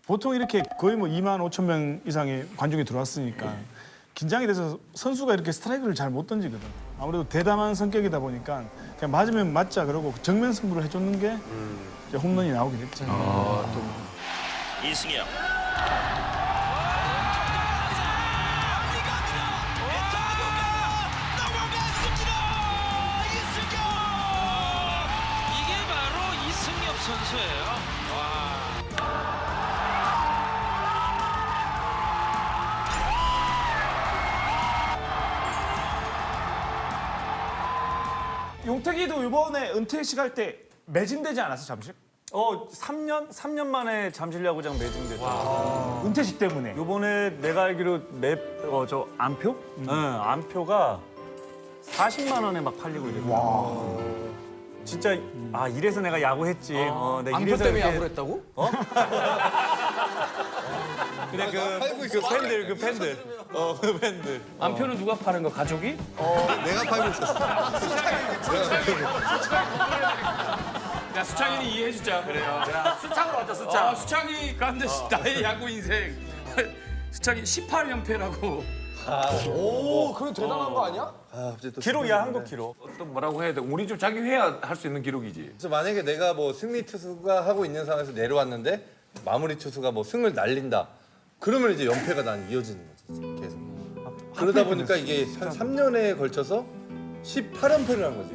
[SPEAKER 13] 보통 이렇게 거의 뭐 2만 5천 명 이상의 관중이 들어왔으니까 긴장이 돼서 선수가 이렇게 스트라이크를 잘 못 던지거든. 아무래도 대담한 성격이다 보니까 그냥 맞으면 맞자 그러고 정면 승부를 해줬는 게 이제 홈런이 나오게 됐죠.
[SPEAKER 11] 이승엽.
[SPEAKER 15] 이게 바로 이승엽 선수예요.
[SPEAKER 2] 용택이도 이번에 은퇴식 할 때 매진되지 않았어 잠시?
[SPEAKER 6] 3년 만에 잠실야구장 매진됐다.
[SPEAKER 2] 은퇴식 때문에.
[SPEAKER 6] 요번에 내가 알기로 저 안표? 네, 안표가 40만 원에 막 팔리고 이랬어. 진짜 이래서 내가 야구했지. 내가
[SPEAKER 2] 안표 때문에 야구를 했다고?
[SPEAKER 6] 그냥 그 팬들. 그 팬들.
[SPEAKER 10] 안표는 누가 파는 거? 가족이?
[SPEAKER 3] 내가 팔고 있었어.
[SPEAKER 10] 야 수창이는 이해해주자. 그래요. 야, 수창으로 하자 수창. 수창이 가는데 나의 야구 인생. 수창이 18연패라고.
[SPEAKER 2] 오, 그건 대단한 거 아니야?
[SPEAKER 6] 기록이야, 한국 기록.
[SPEAKER 10] 또 뭐라고 해야 돼? 우리 좀 자기 해야 할 수 있는 기록이지.
[SPEAKER 3] 그래서 만약에 내가 뭐 승리 투수가 하고 있는 상황에서 내려왔는데 마무리 투수가 뭐 승을 날린다. 그러면 이제 연패가 난 이어지는 거지 계속. 그러다 보니까 이게 한 3년에 걸쳐서 18연패를 한 거지.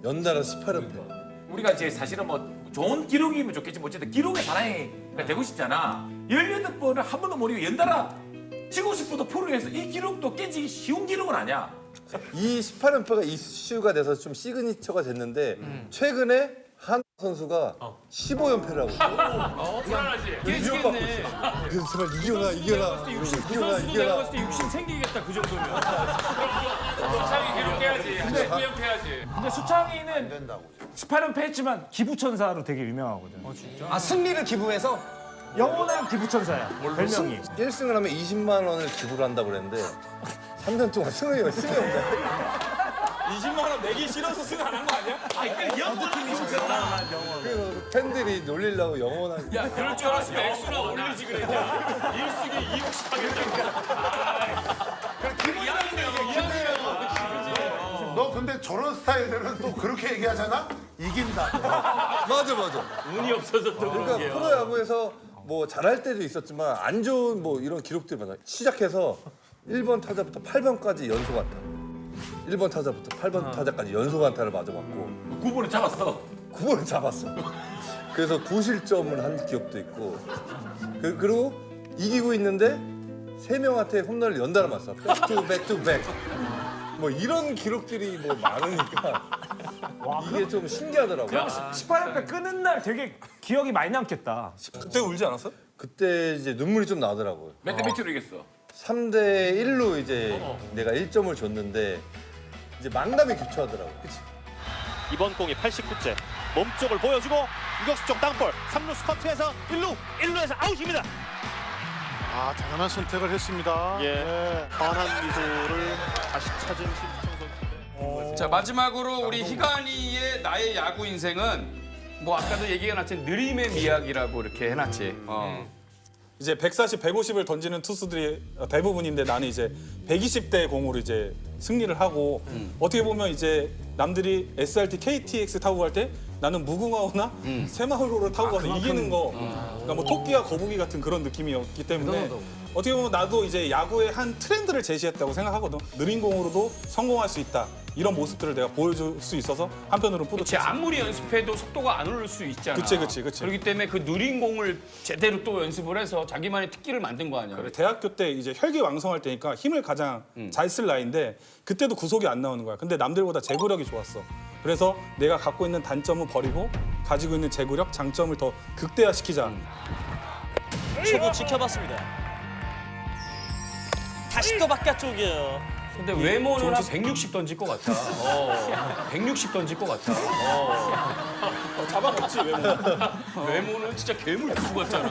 [SPEAKER 3] 연달아 18연패.
[SPEAKER 10] 우리가 이제 사실은 뭐 좋은 기록이면 좋겠지 뭐 어쨌든 기록의 사나이가 되고 싶잖아. 18번을 한 번도 못 이기고 연달아 지고 싶어도 프로에서 이 기록도 깨지기 쉬운 기록은 아니야.
[SPEAKER 3] 이 18연패가 이슈가 돼서 좀 시그니처가 됐는데 최근에 한 선수가 15연패를 하고
[SPEAKER 10] 불안하지?
[SPEAKER 3] 깨지겠네. 그래서 제발 이겨라.
[SPEAKER 10] 그 선수도 내가 봤을 때 육신 생기겠다 그 정도면.
[SPEAKER 5] 근데 구형해야지.
[SPEAKER 2] 근데 수창이는 18연패 했지만 기부천사로 되게 유명하거든.
[SPEAKER 1] 아 승리를 기부해서
[SPEAKER 2] 영원한 기부천사야. 별명이.
[SPEAKER 3] 1승을 하면 20만 원을 기부를 한다고 그랬는데 3년 동안 승이 없네.
[SPEAKER 5] 20만 원 내기 싫어서 승 안 한 거 아니야? 아, 이거 영원한 기부천사.
[SPEAKER 3] 그래서 팬들이 놀리려고 영원한.
[SPEAKER 5] 야, 그럴 줄 알았으면 액수나 올리지 그랬냐. 1승에 2억씩 하겠다니까.
[SPEAKER 8] 너 근데 저런 스타일들은 또 그렇게 얘기하잖아? 이긴다.
[SPEAKER 3] 맞아.
[SPEAKER 6] 운이 없어서 또
[SPEAKER 3] 그러니까
[SPEAKER 6] 그런
[SPEAKER 3] 프로야구에서 뭐 잘할 때도 있었지만 안 좋은 뭐 이런 기록들이 많아. 시작해서 1번 타자부터 8번까지 연속 안타. 1번 타자부터 8번 타자까지 연속 안타를 맞아봤고
[SPEAKER 10] 9번을 잡았어.
[SPEAKER 3] 9번을 잡았어. 그래서 9실점을 한 기억도 있고 그리고 이기고 있는데 3명한테 홈런을 연달아 맞았어. 백투백. 뭐 이런 기록들이 뭐 많으니까 이게 좀 신기하더라고요.
[SPEAKER 2] 그럼 18연패 끄는 날 되게 기억이 많이 남겠다.
[SPEAKER 3] 그때 울지 않았어? 그때 이제 눈물이 좀 나더라고요.
[SPEAKER 10] 몇 대 몇으로 이겼어?
[SPEAKER 3] 3대 1로 이제 내가 1점을 줬는데 이제 망담이 교차하더라고. 그치?
[SPEAKER 11] 이번 공이 89째 몸쪽을 보여주고 유격수 쪽 땅볼 3루 스커트에서 1루에서 아웃입니다.
[SPEAKER 8] 아, 대단한 선택을 했습니다.
[SPEAKER 11] 예, 환한 미소를 다시 찾은 심수창 선수.
[SPEAKER 4] 자 마지막으로 우리 희관이의 나의 야구 인생은 뭐 아까도 얘기가 났지만 느림의 미학이라고 이렇게 해놨지.
[SPEAKER 13] 이제 140, 150을 던지는 투수들이 대부분인데 나는 이제 120대 공으로 이제 승리를 하고 어떻게 보면 이제 남들이 SRT, KTX 타고 갈 때 나는 무궁화호나 새마을호를 타고 가서 이기는 거 그러니까 뭐 토끼와 거북이 같은 그런 느낌이었기 때문에 어떻게 보면 나도 이제 야구의 한 트렌드를 제시했다고 생각하거든. 느린 공으로도 성공할 수 있다. 이런 모습들을 내가 보여줄 수 있어서 한편으로는
[SPEAKER 4] 그렇지
[SPEAKER 13] 뿌듯했어.
[SPEAKER 4] 아무리 연습해도 속도가 안 오를 수 있잖아.
[SPEAKER 13] 그치.
[SPEAKER 4] 그렇기 때문에 그 느린 공을 제대로 또 연습을 해서 자기만의 특기를 만든 거 아니야.
[SPEAKER 13] 그래, 대학교 때 이제 혈기왕성할 때니까 힘을 가장 잘 쓸 나이인데 그때도 구속이 안 나오는 거야. 근데 남들보다 제구력이 좋았어. 그래서 내가 갖고 있는 단점은 버리고 가지고 있는 제구력, 장점을 더 극대화시키자.
[SPEAKER 14] 초구 지켜봤습니다. 다시 또 바깥쪽이에요.
[SPEAKER 4] 근데 외모는 한 160 던질 것 같아. 160 던질 것 같아.
[SPEAKER 13] 잡아먹지 외모.
[SPEAKER 4] 외모는 진짜 괴물 투수 같잖아.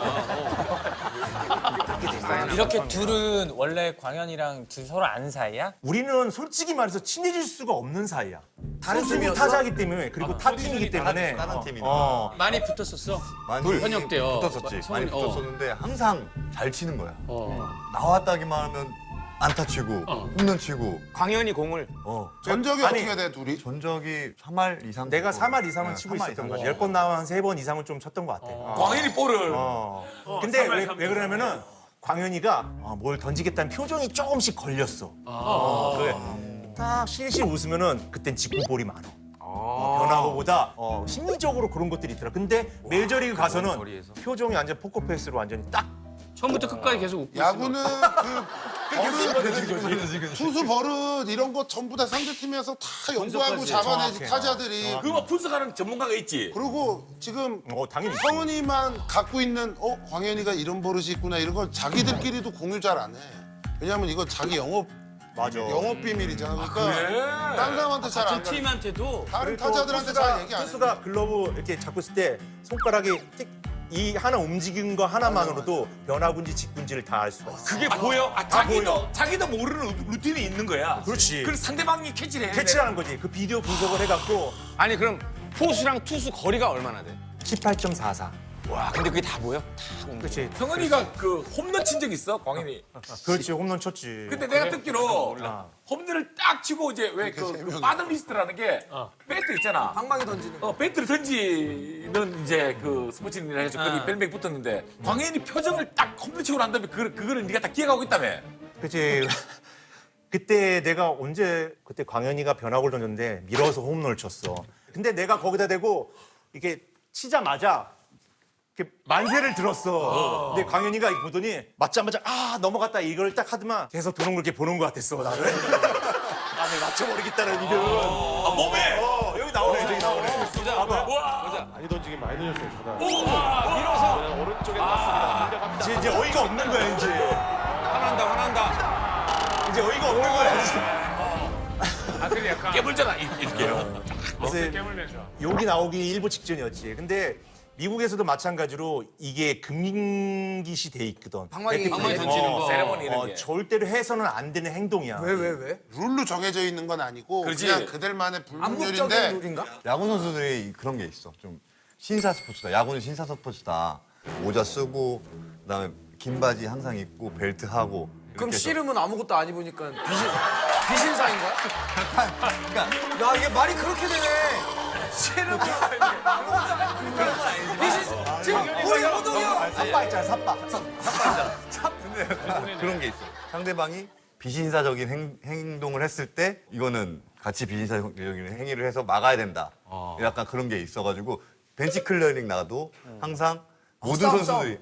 [SPEAKER 9] 이렇게 둘은 원래 광현이랑 둘 서로 아는 사이야?
[SPEAKER 16] 우리는 솔직히 말해서 친해질 수가 없는 사이야.
[SPEAKER 2] 다른
[SPEAKER 16] 소수
[SPEAKER 2] 팀이었어?
[SPEAKER 16] 타자이기 때문에 그리고 타 팀이기 때문에
[SPEAKER 17] 다른 팀이니까.
[SPEAKER 9] 많이 붙었었어?
[SPEAKER 17] 많이
[SPEAKER 9] 현역 때요.
[SPEAKER 17] 붙었었지.
[SPEAKER 9] 성훈이-
[SPEAKER 17] 많이 붙었었는데 항상 잘 치는 거야. 나왔다기만 하면 안타 치고 홈런 치고.
[SPEAKER 16] 광현이 공을
[SPEAKER 8] 전적이 어떻게 돼, 둘이?
[SPEAKER 17] 전적이 3할 이상.
[SPEAKER 16] 내가
[SPEAKER 17] 치고.
[SPEAKER 16] 3할 이상은
[SPEAKER 17] 네,
[SPEAKER 16] 치고
[SPEAKER 17] 3할
[SPEAKER 16] 있었던
[SPEAKER 17] 이상
[SPEAKER 16] 거지.
[SPEAKER 17] 치고.
[SPEAKER 16] 10번 나와 한 3번 이상은 좀 쳤던 것 같아.
[SPEAKER 10] 광현이 볼을.
[SPEAKER 16] 근데 왜 그러냐면은 광현이가 뭘 던지겠다는 표정이 조금씩 걸렸어. 그래. 딱 실실 웃으면은 그땐 직구볼이 많아. 변화구보다 심리적으로 그런 것들이 있더라. 근데 메이저리그 가서는 표정이 완전 포커페이스로 완전히 딱
[SPEAKER 9] 처음부터 끝까지 계속 웃고
[SPEAKER 8] 야구는 투수 버릇 이런 거 전부 다 상대팀에서 다 연구하고
[SPEAKER 10] 분석하지.
[SPEAKER 8] 잡아내지
[SPEAKER 10] 정확해.
[SPEAKER 8] 타자들이.
[SPEAKER 10] 그거 뭐 분석하는 전문가가 있지.
[SPEAKER 8] 그리고 지금
[SPEAKER 16] 당연히
[SPEAKER 8] 성은이만 갖고 있는 광현이가 이런 버릇이 있구나 이런 걸 자기들끼리도 공유 잘 안 해. 왜냐면 이건 자기 영업 비밀이잖아. 그러니까 딴 사람한테 잘 안 가르쳐.
[SPEAKER 4] 팀한테도
[SPEAKER 8] 다른 타자들한테 잘 얘기 안 해.
[SPEAKER 16] 투수가 글러브 이렇게 잡고 있을 때 손가락이 이 하나 움직이는 거 하나만으로도 변화군지 직군지를 다 알 수가 있어.
[SPEAKER 10] 그게 보여? 자기도 모르는 루틴이 있는 거야.
[SPEAKER 16] 그렇지.
[SPEAKER 10] 그래서 상대방이 캐치를 해야 돼.
[SPEAKER 16] 캐치라는 거지. 그 비디오 분석을 해갖고
[SPEAKER 9] 아니 그럼 포수랑 투수 거리가 얼마나 돼?
[SPEAKER 16] 18.44.
[SPEAKER 9] 와 근데 그게 다 보여?
[SPEAKER 16] 그렇지.
[SPEAKER 10] 성은이가 그 홈런 친 적 있어? 광현이.
[SPEAKER 16] 그렇지. 홈런 쳤지.
[SPEAKER 10] 근데 내가 듣기로 홈런을 딱 치고 이제 왜 그 빠른 리스트라는 게 배트 있잖아.
[SPEAKER 1] 방망이 던지는
[SPEAKER 10] 배트를 던지는 이제 그 스포츠인이라 해서 거기 별명이 붙었는데 광현이 표정을 딱 홈런 치고 난 다음에 그거를 네가 다 기억하고 있다며.
[SPEAKER 16] 그렇지. 그때 내가 그때 광현이가 변화구를 던졌는데 밀어서 홈런을 쳤어. 근데 내가 거기다 대고 이게 치자마자 이렇게 만세를 들었어. 근데 광현이가 보더니 맞자마자 넘어갔다 이걸 딱 하더만 계속 도는 걸 이렇게 보는 것 같았어 나를. 내 맞춰버리겠다는 이런.
[SPEAKER 10] 몸에.
[SPEAKER 16] 여기 나오네. 저기 나오네.
[SPEAKER 10] 보자.
[SPEAKER 18] 많이 던지긴 많이 던졌어요. 저다.
[SPEAKER 10] 밀어서.
[SPEAKER 18] 오른쪽에 땄습니다.
[SPEAKER 16] 이제 어이가 없는 거야 이제.
[SPEAKER 9] 화난다.
[SPEAKER 16] 이제 어이가 없는 거야 이제.
[SPEAKER 5] 근데 약간 깨물잖아 이렇게요.
[SPEAKER 16] 그래서
[SPEAKER 5] 깨물면 좋아.
[SPEAKER 16] 욕이 나오기 일부 직전이었지. 근데 미국에서도 마찬가지로 이게 금기시 돼 있거든.
[SPEAKER 2] 방망이
[SPEAKER 16] 던지는
[SPEAKER 2] 거. 세레머니 이런 게.
[SPEAKER 16] 절대로 해서는 안 되는 행동이야.
[SPEAKER 2] 왜?
[SPEAKER 8] 룰로 정해져 있는 건 아니고
[SPEAKER 3] 그렇지.
[SPEAKER 8] 그냥 그들만의 불문율인데
[SPEAKER 2] 암묵적인 룰인가?
[SPEAKER 3] 야구 선수들이 그런 게 있어. 좀 신사 스포츠다. 야구는 신사 스포츠다. 모자 쓰고 그다음에 긴 바지 항상 입고 벨트 하고.
[SPEAKER 2] 그럼
[SPEAKER 3] 이렇게 해서.
[SPEAKER 2] 씨름은 아무것도 안 입으니까 비신사인가?
[SPEAKER 3] 그러니까
[SPEAKER 2] 야 이게 말이 그렇게 되네. 씨름은
[SPEAKER 3] 그런 건 아니지만.
[SPEAKER 2] 비신 지금 우리 호동이 형.
[SPEAKER 16] 삽바 있잖아, 삽바.
[SPEAKER 3] 근데 그런 게 있어. 상대방이 비신사적인 행동을 했을 때 이거는 같이 비신사적인 행위를 해서 막아야 된다. 약간 그런 게 있어가지고 벤치 클리어링 나가도 항상 모든 선수들이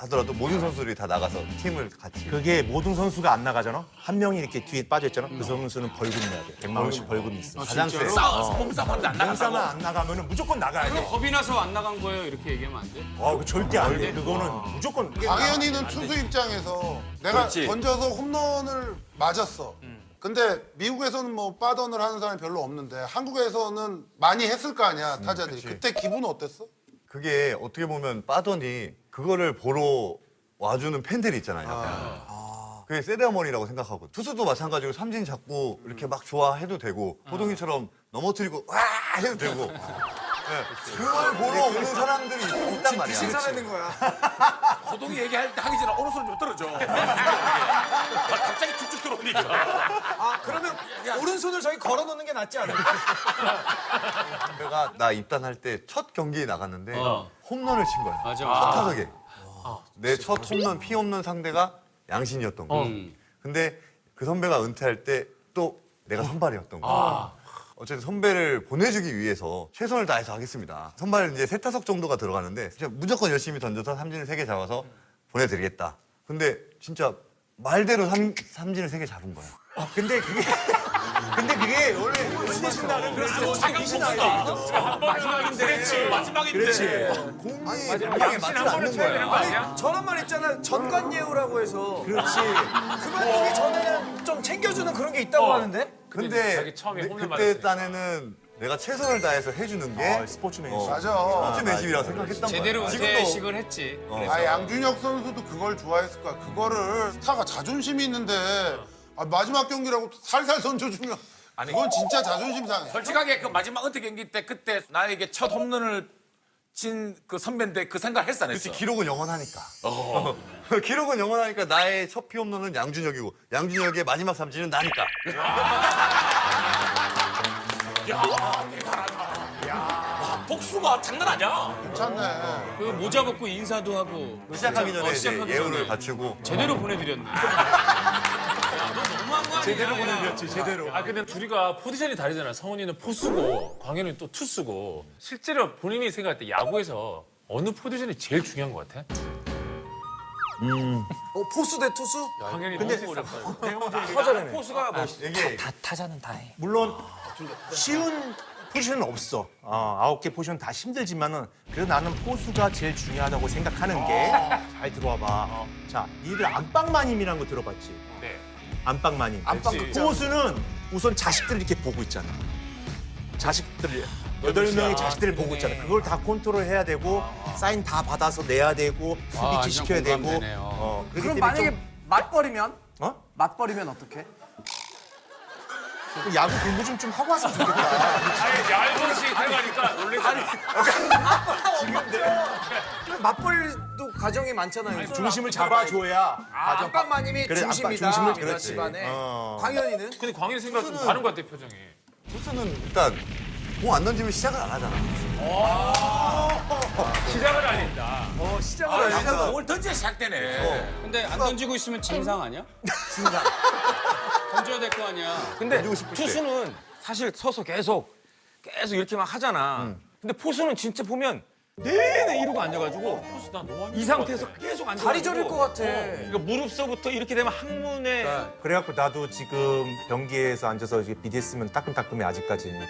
[SPEAKER 3] 하더라도 모든 선수들이 다 나가서 팀을 같이.
[SPEAKER 16] 그게 모든 선수가 안 나가잖아. 한 명이 이렇게 뒤에 빠져 있잖아. 그 선수는 벌금 내야 돼. 100만 원씩 벌금이 있어.
[SPEAKER 3] 가장 세.
[SPEAKER 5] 몸싸움하는데 안 나간다고?
[SPEAKER 16] 몸싸움은 안 나가면은 무조건 나가야 돼.
[SPEAKER 4] 겁이 나서 안 나간 거예요 이렇게 얘기하면 안 돼?
[SPEAKER 16] 그 절대 안 돼. 그거는 무조건.
[SPEAKER 8] 당연히는 투수 입장에서 내가
[SPEAKER 4] 그렇지.
[SPEAKER 8] 던져서 홈런을 맞았어. 근데 미국에서는 뭐 빠던을 하는 사람이 별로 없는데 한국에서는 많이 했을 거 아니야 타자들이.
[SPEAKER 3] 그치.
[SPEAKER 8] 그때 기분은 어땠어?
[SPEAKER 3] 그게 어떻게 보면 빠더니 그거를 보러 와주는 팬들이 있잖아요. 약간. 그게 세레머니라고 생각하고 투수도 마찬가지로 삼진 잡고 이렇게 막 좋아해도 되고 호동이처럼 넘어뜨리고 와 해도 되고 네. 그걸 보러 오는 사람들이 있단 말이야.
[SPEAKER 2] 신사라는 거야.
[SPEAKER 5] 호동이 얘기할 때 하기 전에 오른손 좀 떨어져. 갑자기 쭉쭉 들어오니까.
[SPEAKER 2] 아 그러면 오른손을 저기 걸어놓는 게 낫지 않을까?
[SPEAKER 3] 내가 나 입단할 때 첫 경기에 나갔는데 홈런을 친 거야.
[SPEAKER 4] 맞아.
[SPEAKER 3] 첫 타석에. 내 첫 홈런 피 없는 상대가 양신이었던 거야. 근데 그 선배가 은퇴할 때 또 내가 선발이었던 거야. 어쨌든 선배를 보내주기 위해서 최선을 다해서 하겠습니다. 선발 이제 3타석 정도가 들어가는데 진짜 무조건 열심히 던져서 삼진을 3개 잡아서 보내드리겠다. 근데 진짜 말대로 삼진을 3개 잡은 거야.
[SPEAKER 16] 근데 그게 원래 신신나는 그래서
[SPEAKER 5] 마지막인데. 그렇지. 마지막인데.
[SPEAKER 16] 그렇지.
[SPEAKER 3] 공이 방향에 맞지 않는 거야.
[SPEAKER 2] 아니 저런 말 있잖아 전관예우라고 해서.
[SPEAKER 16] 그렇지.
[SPEAKER 2] 그만두기 전에는 좀 챙겨주는 그런 게 있다고 하는데?
[SPEAKER 3] 근데
[SPEAKER 5] 자기 처음에 홈런
[SPEAKER 3] 그때 딴에는 내가 최선을 다해서 해주는 게
[SPEAKER 16] 스포츠맨십.
[SPEAKER 8] 맞아.
[SPEAKER 3] 스포츠맨십이라고 생각했던
[SPEAKER 4] 제대로
[SPEAKER 3] 거야.
[SPEAKER 4] 은퇴식을 했지.
[SPEAKER 8] 아 양준혁 선수도 그걸 좋아했을 거야. 그거를 스타가 자존심이 있는데 마지막 경기라고 살살 던져주면 그건 진짜 자존심 상해.
[SPEAKER 5] 솔직하게 그 마지막 은퇴 경기 때 그때 나에게 첫 홈런을 친 그 선배인데 그 생각 했어 안 했어?
[SPEAKER 3] 그렇지, 기록은 영원하니까. 기록은 영원하니까 나의 첫 피홈런은 양준혁이고 양준혁의 마지막 삼진은 나니까.
[SPEAKER 5] 야 대단하다. 야 복수가 장난 아니야.
[SPEAKER 8] 괜찮네.
[SPEAKER 4] 그 모자 벗고 인사도 하고
[SPEAKER 3] 시작하기 전에 이제
[SPEAKER 4] 시작하기
[SPEAKER 3] 예우를
[SPEAKER 4] 전에.
[SPEAKER 3] 갖추고
[SPEAKER 4] 제대로 보내드렸네. 너무한 거 아니야?
[SPEAKER 16] 제대로 보내드렸지, 제대로.
[SPEAKER 5] 아 근데 둘이가 포지션이 다르잖아. 성훈이는 포수고 광현이는 또 투수고. 실제로 본인이 생각할 때 야구에서 어느 포지션이 제일 중요한 것 같아?
[SPEAKER 2] 포수 대 투수?
[SPEAKER 5] 광현이
[SPEAKER 16] 근데
[SPEAKER 5] 너무 어렵다.
[SPEAKER 2] 타자라네.
[SPEAKER 5] 포수가 뭐
[SPEAKER 3] 이게
[SPEAKER 9] 타자는 다 해.
[SPEAKER 16] 물론 쉬운 포지션은 없어. 9개 포지션 다 힘들지만은 그래도 나는 포수가 제일 중요하다고 생각하는 게 잘 들어와봐. 자, 니들 안방마님이라는 거 들어봤지?
[SPEAKER 5] 네.
[SPEAKER 16] 안방마님. 포수는 우선 자식들을 이렇게 보고 있잖아. 자식들 8명의 자식들을 보고 있잖아. 그걸 다 컨트롤 해야 되고 사인 다 받아서 내야 되고 스피치 시켜야 되고.
[SPEAKER 4] 공감되네요.
[SPEAKER 16] 그렇기
[SPEAKER 2] 그럼
[SPEAKER 16] 때문에
[SPEAKER 2] 만약에 맞벌이면?
[SPEAKER 16] 어?
[SPEAKER 2] 맞벌이면 어떡해?
[SPEAKER 16] 야구 공부 좀 하고 왔으면 좋겠다.
[SPEAKER 5] 아니 얇은씩 해가니까 놀래잖아.
[SPEAKER 2] 맞벌이도 가정이 많잖아요.
[SPEAKER 16] 중심을 잡아줘야.
[SPEAKER 2] 안방마님이
[SPEAKER 16] 그래,
[SPEAKER 2] 중심이다.
[SPEAKER 16] 중심을
[SPEAKER 2] 우리가
[SPEAKER 16] 그렇지.
[SPEAKER 2] 집안에. 광현이는?
[SPEAKER 5] 근데 광현이 생각 좀 다른 것 같아 표정이.
[SPEAKER 3] 투수는 일단 공 안 던지면 시작을 안 하잖아.
[SPEAKER 5] 시작을 안 했다.
[SPEAKER 2] 시작을 안
[SPEAKER 5] 시작을 공을 던져야 시작되네.
[SPEAKER 4] 근데 안 던지고 있으면 진상 아니야?
[SPEAKER 3] 진상.
[SPEAKER 4] 던져야 될 거 아니야.
[SPEAKER 12] 근데
[SPEAKER 3] 던지고 싶을 때.
[SPEAKER 12] 투수는 사실 서서 계속 이렇게만 하잖아. 근데 포수는 진짜 보면 내내 이러고 앉아가지고 이 상태에서 계속 앉아.
[SPEAKER 2] 다리 저릴 것 같아.
[SPEAKER 12] 그러니까 무릎서부터 이렇게 되면 항문에
[SPEAKER 16] 그래갖고 나도 지금 변기에서 앉아서 이제 비대 쓰면 따끔따끔해 아직까지는.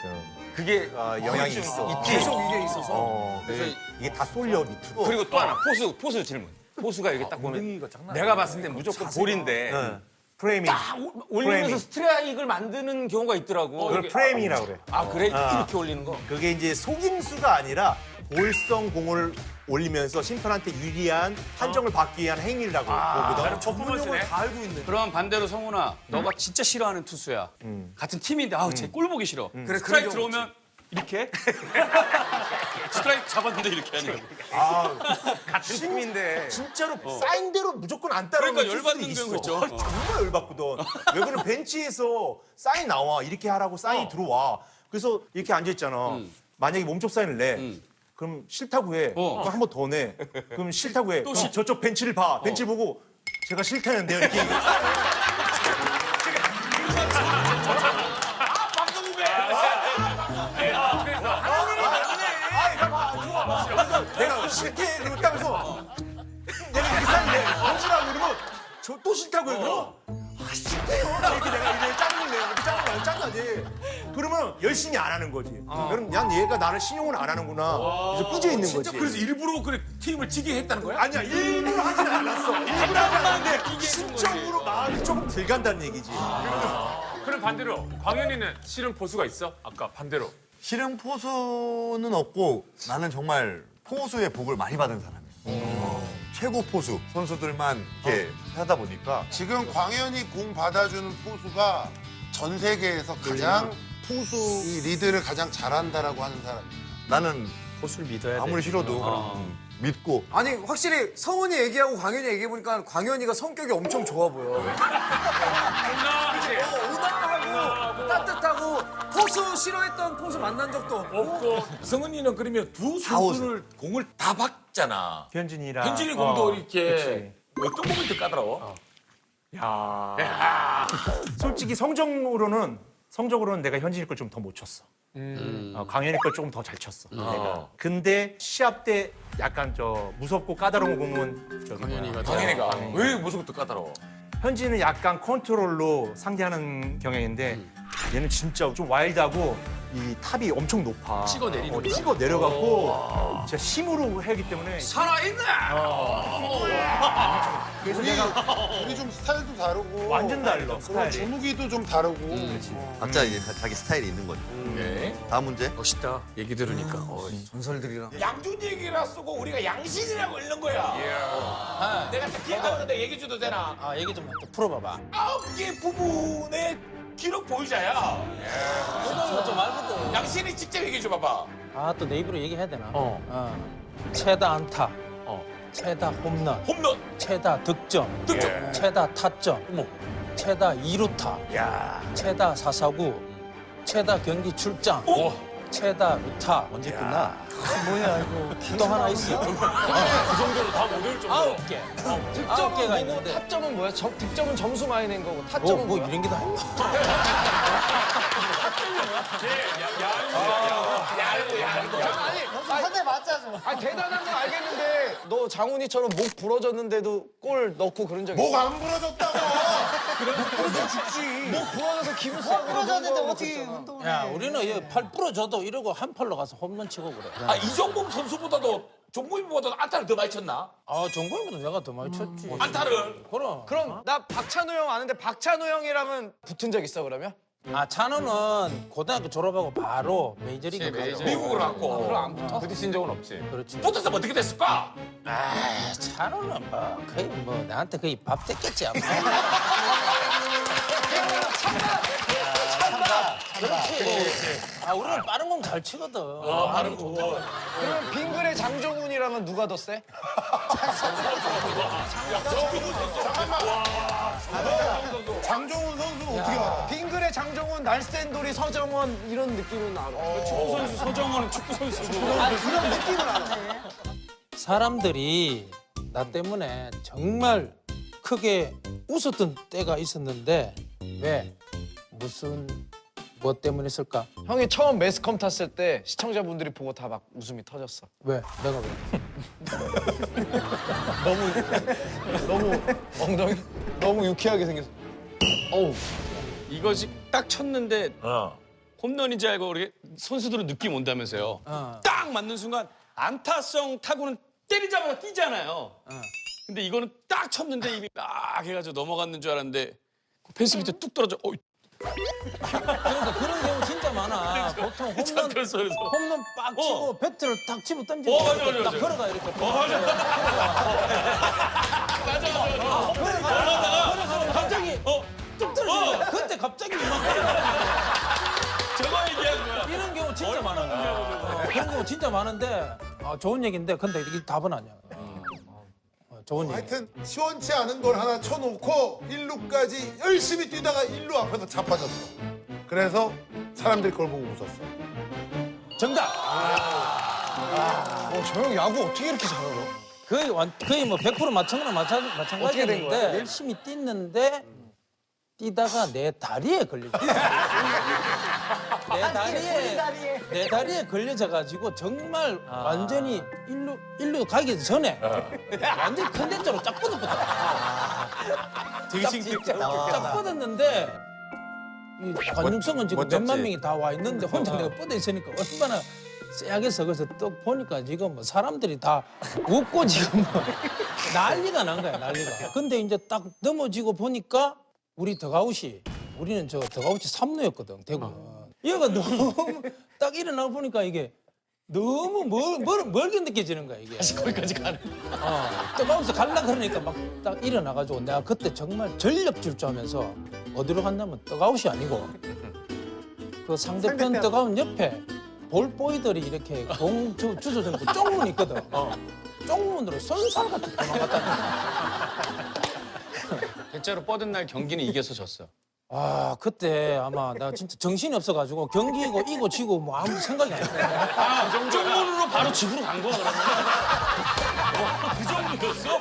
[SPEAKER 12] 그게
[SPEAKER 16] 영향이 있어.
[SPEAKER 2] 계속 이게 있어서.
[SPEAKER 16] 그래서 이게 다 쏠려 밑으로.
[SPEAKER 12] 그리고 또 하나 포수 질문. 포수가 이렇게 딱 보면 내가 봤을 때 무조건 볼인데
[SPEAKER 16] 프레이밍.
[SPEAKER 12] 딱 올리면서 스트라이크를 만드는 경우가 있더라고.
[SPEAKER 16] 그걸 프레이밍이라고 그래.
[SPEAKER 12] 아 그래? 이렇게 올리는 거?
[SPEAKER 16] 그게 이제 속임수가 아니라 볼성 공을 올리면서 심판한테 유리한 판정을 받기 위한 행위라고 보거든.
[SPEAKER 2] 전문용어를 다 알고 있네.
[SPEAKER 4] 그럼 반대로 성훈아, 너가 진짜 싫어하는 투수야. 같은 팀인데 아우 쟤 꼴 보기 싫어.
[SPEAKER 2] 그래,
[SPEAKER 4] 스트라이크
[SPEAKER 2] 그런 경우
[SPEAKER 4] 들어오면 이렇게 스트라이크 잡았는데 이렇게 하는 거.
[SPEAKER 16] 같은 팀인데 진짜로 사인대로 무조건 안 따르면
[SPEAKER 4] 그러니까 열받는 경우 있죠.
[SPEAKER 16] 정말 열받거든. 왜 그러면 벤치에서 사인 나와 이렇게 하라고 사인이 들어와. 그래서 이렇게 앉아 있잖아. 만약에 몸쪽 사인을 내. 그럼 싫다고 해. 그럼 한 번 더 내. 그럼 싫다고 해. 그럼 저쪽 벤치를 봐. 벤치를 보고 제가 싫다는데요. 이렇게. 내가 싫대 그러고 따면서 내가 이렇게 사는데 던지라고 그러면 저 또 싫다고 해요. 아 싫대요. 이렇게 내가 이제 짜증을 내요. 이렇게 짜증나요. 짜증나지. 그러면 열심히 안 하는 거지. 그럼 난 얘가 나를 신용을 안 하는구나. 그래서 삐져 있는
[SPEAKER 10] 진짜
[SPEAKER 16] 거지.
[SPEAKER 10] 그래서 일부러 그래 팀을 지게 했다는 거야?
[SPEAKER 16] 아니야 일부러 하진 않았어. 일부러 하진 않았는데 심적으로 마음이 조금 들간다는 얘기지.
[SPEAKER 5] 그럼 반대로 광현이는 싫은 포수가 있어? 아까 반대로.
[SPEAKER 17] 싫은 포수는 없고 나는 정말 포수의 복을 많이 받은 사람이에요. 최고 포수 선수들만 이렇게 하다 보니까
[SPEAKER 8] 지금 광현이 공 받아주는 포수가 전 세계에서 가장 포수 이 리드를 가장 잘한다라고 하는 사람이에요.
[SPEAKER 17] 나는
[SPEAKER 9] 포수를 믿어야 돼.
[SPEAKER 17] 아무리 싫어도 믿고
[SPEAKER 2] 아니 확실히 성훈이 얘기하고 광현이 얘기해보니까 광현이가 성격이 엄청 좋아 보여. 온화하고 따뜻하고 포수 싫어했던 포수 만난 적도 없고.
[SPEAKER 10] 성은이는 그러면 두 선수를 공을 다 박잖아.
[SPEAKER 16] 현진이랑
[SPEAKER 10] 현진이 공도 이렇게
[SPEAKER 16] 그치.
[SPEAKER 10] 어떤 부분이 더 까다로워?
[SPEAKER 16] 야. 솔직히 성적으로는 내가 현진이 걸 좀 더 못 쳤어. 광현이 걸 조금 더 잘 쳤어. 내가. 근데 시합 때 약간 저 무섭고 까다로운 공은
[SPEAKER 10] 광현이가 왜 무섭고 까다로워?
[SPEAKER 16] 현진은 약간 컨트롤로 상대하는 경향인데 얘는 진짜 좀 와일드하고 이 탑이 엄청 높아.
[SPEAKER 4] 찍어 내리는 거야?
[SPEAKER 16] 찍어 내려갖고 진짜 힘으로 하기 때문에
[SPEAKER 4] 살아있네!
[SPEAKER 16] 그래서
[SPEAKER 8] 우리 좀 스타일도 다르고
[SPEAKER 16] 완전 달라,
[SPEAKER 8] 그리고
[SPEAKER 16] 스타일이.
[SPEAKER 8] 주무기도 좀 다르고
[SPEAKER 17] 각자 이제 자기 스타일이 있는 거죠. 다음 문제.
[SPEAKER 4] 멋있다. 얘기 들으니까.
[SPEAKER 2] 전설들이랑.
[SPEAKER 10] 양준 얘기라 쓰고 우리가 양신이라고 읽는 거야. 내가 딱 기억하는데 얘기 줘도 되나?
[SPEAKER 14] 얘기 좀 풀어봐봐.
[SPEAKER 10] 9개 부분의 기록 보유자야.
[SPEAKER 14] 좀 알거든.
[SPEAKER 10] 양신이 직접 얘기해 줘봐봐.
[SPEAKER 14] 또 내 입으로 얘기해야 되나? 최다 안타. 최다 홈런. 최다 득점. 최다 타점. 최다 2루타. 최다 사사구. 최다 경기 출장. 최다 루타. 언제 끝나? 뭐야 이거. 또 하나 있어.
[SPEAKER 5] 그 정도로 다 못 외울 정도로.
[SPEAKER 14] 9개.
[SPEAKER 1] 득점은
[SPEAKER 14] 9개가
[SPEAKER 1] 뭐고
[SPEAKER 14] 있는데.
[SPEAKER 1] 타점은 뭐야? 득점은 점수 많이 낸 거고 타점은
[SPEAKER 14] 뭐
[SPEAKER 1] 뭐야?
[SPEAKER 14] 이런 게 다 있나?
[SPEAKER 1] 선대 맞잖아. 아니 대단한 건 알겠는데 너 장훈이처럼 목 부러졌는데도 골 넣고 그런 적 있어?
[SPEAKER 8] 목 안 부러졌다고.
[SPEAKER 1] 부러져 죽지. 목 부러져서 기분 싸고 부러졌는데 어떻게 운동을 해?
[SPEAKER 14] 야, 우리는 팔 부러져도 이러고 한 팔로 가서 홈런 치고 그래.
[SPEAKER 10] 이종범 선수보다도 종범이보다도 안타를 더 많이 쳤나?
[SPEAKER 14] 종범이보다 내가 더 많이 쳤지.
[SPEAKER 10] 안타를?
[SPEAKER 14] 그럼.
[SPEAKER 1] 나 박찬호 형 아는데 박찬호 형이랑은 붙은 적 있어 그러면?
[SPEAKER 14] 찬호는 고등학교 졸업하고 바로 메이저리그 가고.
[SPEAKER 10] 미국으로 갔고.
[SPEAKER 14] 그럼 안 붙었어.
[SPEAKER 5] 부딪힌 적은 없지.
[SPEAKER 14] 그렇지.
[SPEAKER 10] 붙었으면 어떻게 됐을까?
[SPEAKER 14] 찬호는 거의 나한테 거의 밥 됐겠지 아마. 그렇지. 우리는 빠른 공 잘 치거든.
[SPEAKER 10] 빠른 공.
[SPEAKER 1] 그러면 빙글의 장정훈이랑은 누가 더 세?
[SPEAKER 8] 장정훈 선수는 어떻게 알아?
[SPEAKER 1] 빙글의 장정훈, 날쌘돌이 서정원 이런 느낌은 알아.
[SPEAKER 4] 축구 선수 서정원은 축구 선수고.
[SPEAKER 1] 그런 느낌은 알아.
[SPEAKER 14] 사람들이 나 때문에 정말 크게 웃었던 때가 있었는데 왜? 뭐 때문이었을까?
[SPEAKER 1] 형이 처음 매스컴 탔을 때 시청자분들이 보고 다 막 웃음이 터졌어.
[SPEAKER 14] 왜? 내가 왜?
[SPEAKER 1] 너무 엉덩이 너무 유쾌하게 생겼어. 어우.
[SPEAKER 4] 이거지 딱 쳤는데 홈런인지 알고 우리 선수들은 느낌 온다면서요. 딱 맞는 순간 안타성 타구는 때리자마자 뛰잖아요. 근데 이거는 딱 쳤는데 입이 딱 해가지고 넘어갔는 줄 알았는데 펜스 밑에 뚝 떨어져.
[SPEAKER 14] 그러니까 그런 경우 진짜 많아. 보통 홈런 빡 치고 배트를 탁 치고 던지고
[SPEAKER 4] 맞아.
[SPEAKER 14] 딱 걸어가 이렇게.
[SPEAKER 4] 맞아.
[SPEAKER 14] 그래서 갑자기 뚝 떨어지는 거야. 그때 갑자기 이만큼.
[SPEAKER 4] 저거 얘기한 거야.
[SPEAKER 14] 이런 경우 진짜 많아. 그런 경우 진짜 많은데 좋은 얘기인데 근데 이게 답은 아니야. 좋은 얘기.
[SPEAKER 8] 하여튼 시원치 않은 걸 하나 쳐놓고 1루까지 열심히 뛰다가 1루 앞에서 자빠졌어. 그래서 사람들이 그걸 보고 웃었어.
[SPEAKER 14] 정답.
[SPEAKER 1] 저 형 야구 어떻게 이렇게 잘 알아?
[SPEAKER 14] 거의 뭐 100% 맞춘
[SPEAKER 1] 어떻게 된 거야?
[SPEAKER 14] 마찬가지인데 열심히 뛰는데 뛰다가 내 다리에 걸리죠. 내 다리에 걸려져가지고 정말 완전히 일루 가기 전에 완전히 컨덴서로 쫙 뻗었거든.
[SPEAKER 4] 되게 창피했겠다.
[SPEAKER 14] 쫙 뻗었는데 이 관중석은 지금 몇만 명이 다 와 있는데 혼자 내가 뻗어 있으니까 얼마나 쎄하겠어. 그래서 또 보니까 지금 뭐 사람들이 다 웃고 지금 뭐 난리가 난 거야, 난리가. 근데 이제 딱 넘어지고 보니까 우리 우리는 저 덕아웃이 3루였거든, 대구는. 얘가 너무 딱 일어나 보니까 이게 너무 멀게 느껴지는 거야, 이게.
[SPEAKER 4] 거기까지 가는.
[SPEAKER 14] 덕아웃에 갈라 그러니까 막 딱 일어나가지고 내가 그때 정말 전력 질주하면서 어디로 갔냐면 덕아웃이 아니고 그 상대편 덕아웃 옆에 볼보이들이 이렇게 공 주소 정도 쪽문 있거든. 쪽문으로 선살 같은 도망갔다.
[SPEAKER 4] 대체로 뻗은 날 경기는 이겨서 졌어.
[SPEAKER 14] 그때 아마 나 진짜 정신이 없어가지고 경기고 이고 지고 뭐 아무 생각이 안 나.
[SPEAKER 4] 쪽문으로 바로 집으로 간 거야 그러면? 그 정도였어?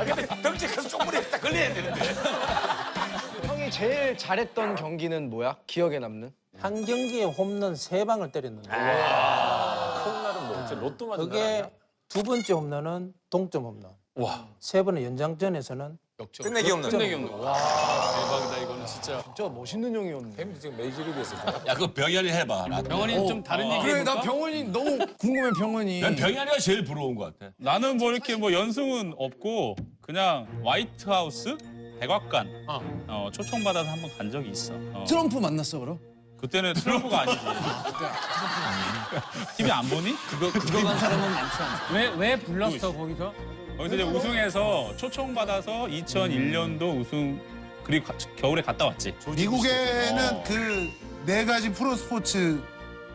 [SPEAKER 10] 근데 덩치 가서 쪽문에 딱 걸려야 되는데.
[SPEAKER 1] 형이 제일 잘했던 경기는 뭐야? 기억에 남는?
[SPEAKER 14] 한 경기에 홈런 3방을 때렸는데.
[SPEAKER 4] 큰 날은 뭐 진짜 로또 맞은 날
[SPEAKER 14] 그게
[SPEAKER 4] 아니야?
[SPEAKER 14] 두 번째 홈런은 동점 홈런.
[SPEAKER 4] 와.
[SPEAKER 14] 세 번의 연장전에서는
[SPEAKER 4] 끝내기 홈런. 끝내기 홈런. 와, 대박이다 이거는 진짜.
[SPEAKER 1] 진짜 멋있는 형이었네.
[SPEAKER 14] 햄이 지금 메이저리그에서.
[SPEAKER 19] 야, 그거 병현이 해봐.
[SPEAKER 4] 병원이 좀 다른 얘기
[SPEAKER 1] 그래,
[SPEAKER 4] 해볼까?
[SPEAKER 1] 나 병원이 너무 궁금해, 병원이.
[SPEAKER 19] 난 병현이가 제일 부러운 것 같아.
[SPEAKER 20] 나는 뭐 이렇게 뭐 연승은 없고 그냥 화이트하우스 백악관 초청받아서 한번 간 적이 있어.
[SPEAKER 1] 트럼프 만났어, 그럼?
[SPEAKER 20] 그때는 트럼프가 아니지. TV 안 보니?
[SPEAKER 9] 그거 간 사람은 많지. 왜 불렀어 거기서?
[SPEAKER 20] 거기서 이제 우승해서 초청받아서 2001년도 우승 그리고 겨울에 갔다 왔지.
[SPEAKER 8] 미국에는 그 4가지 프로 스포츠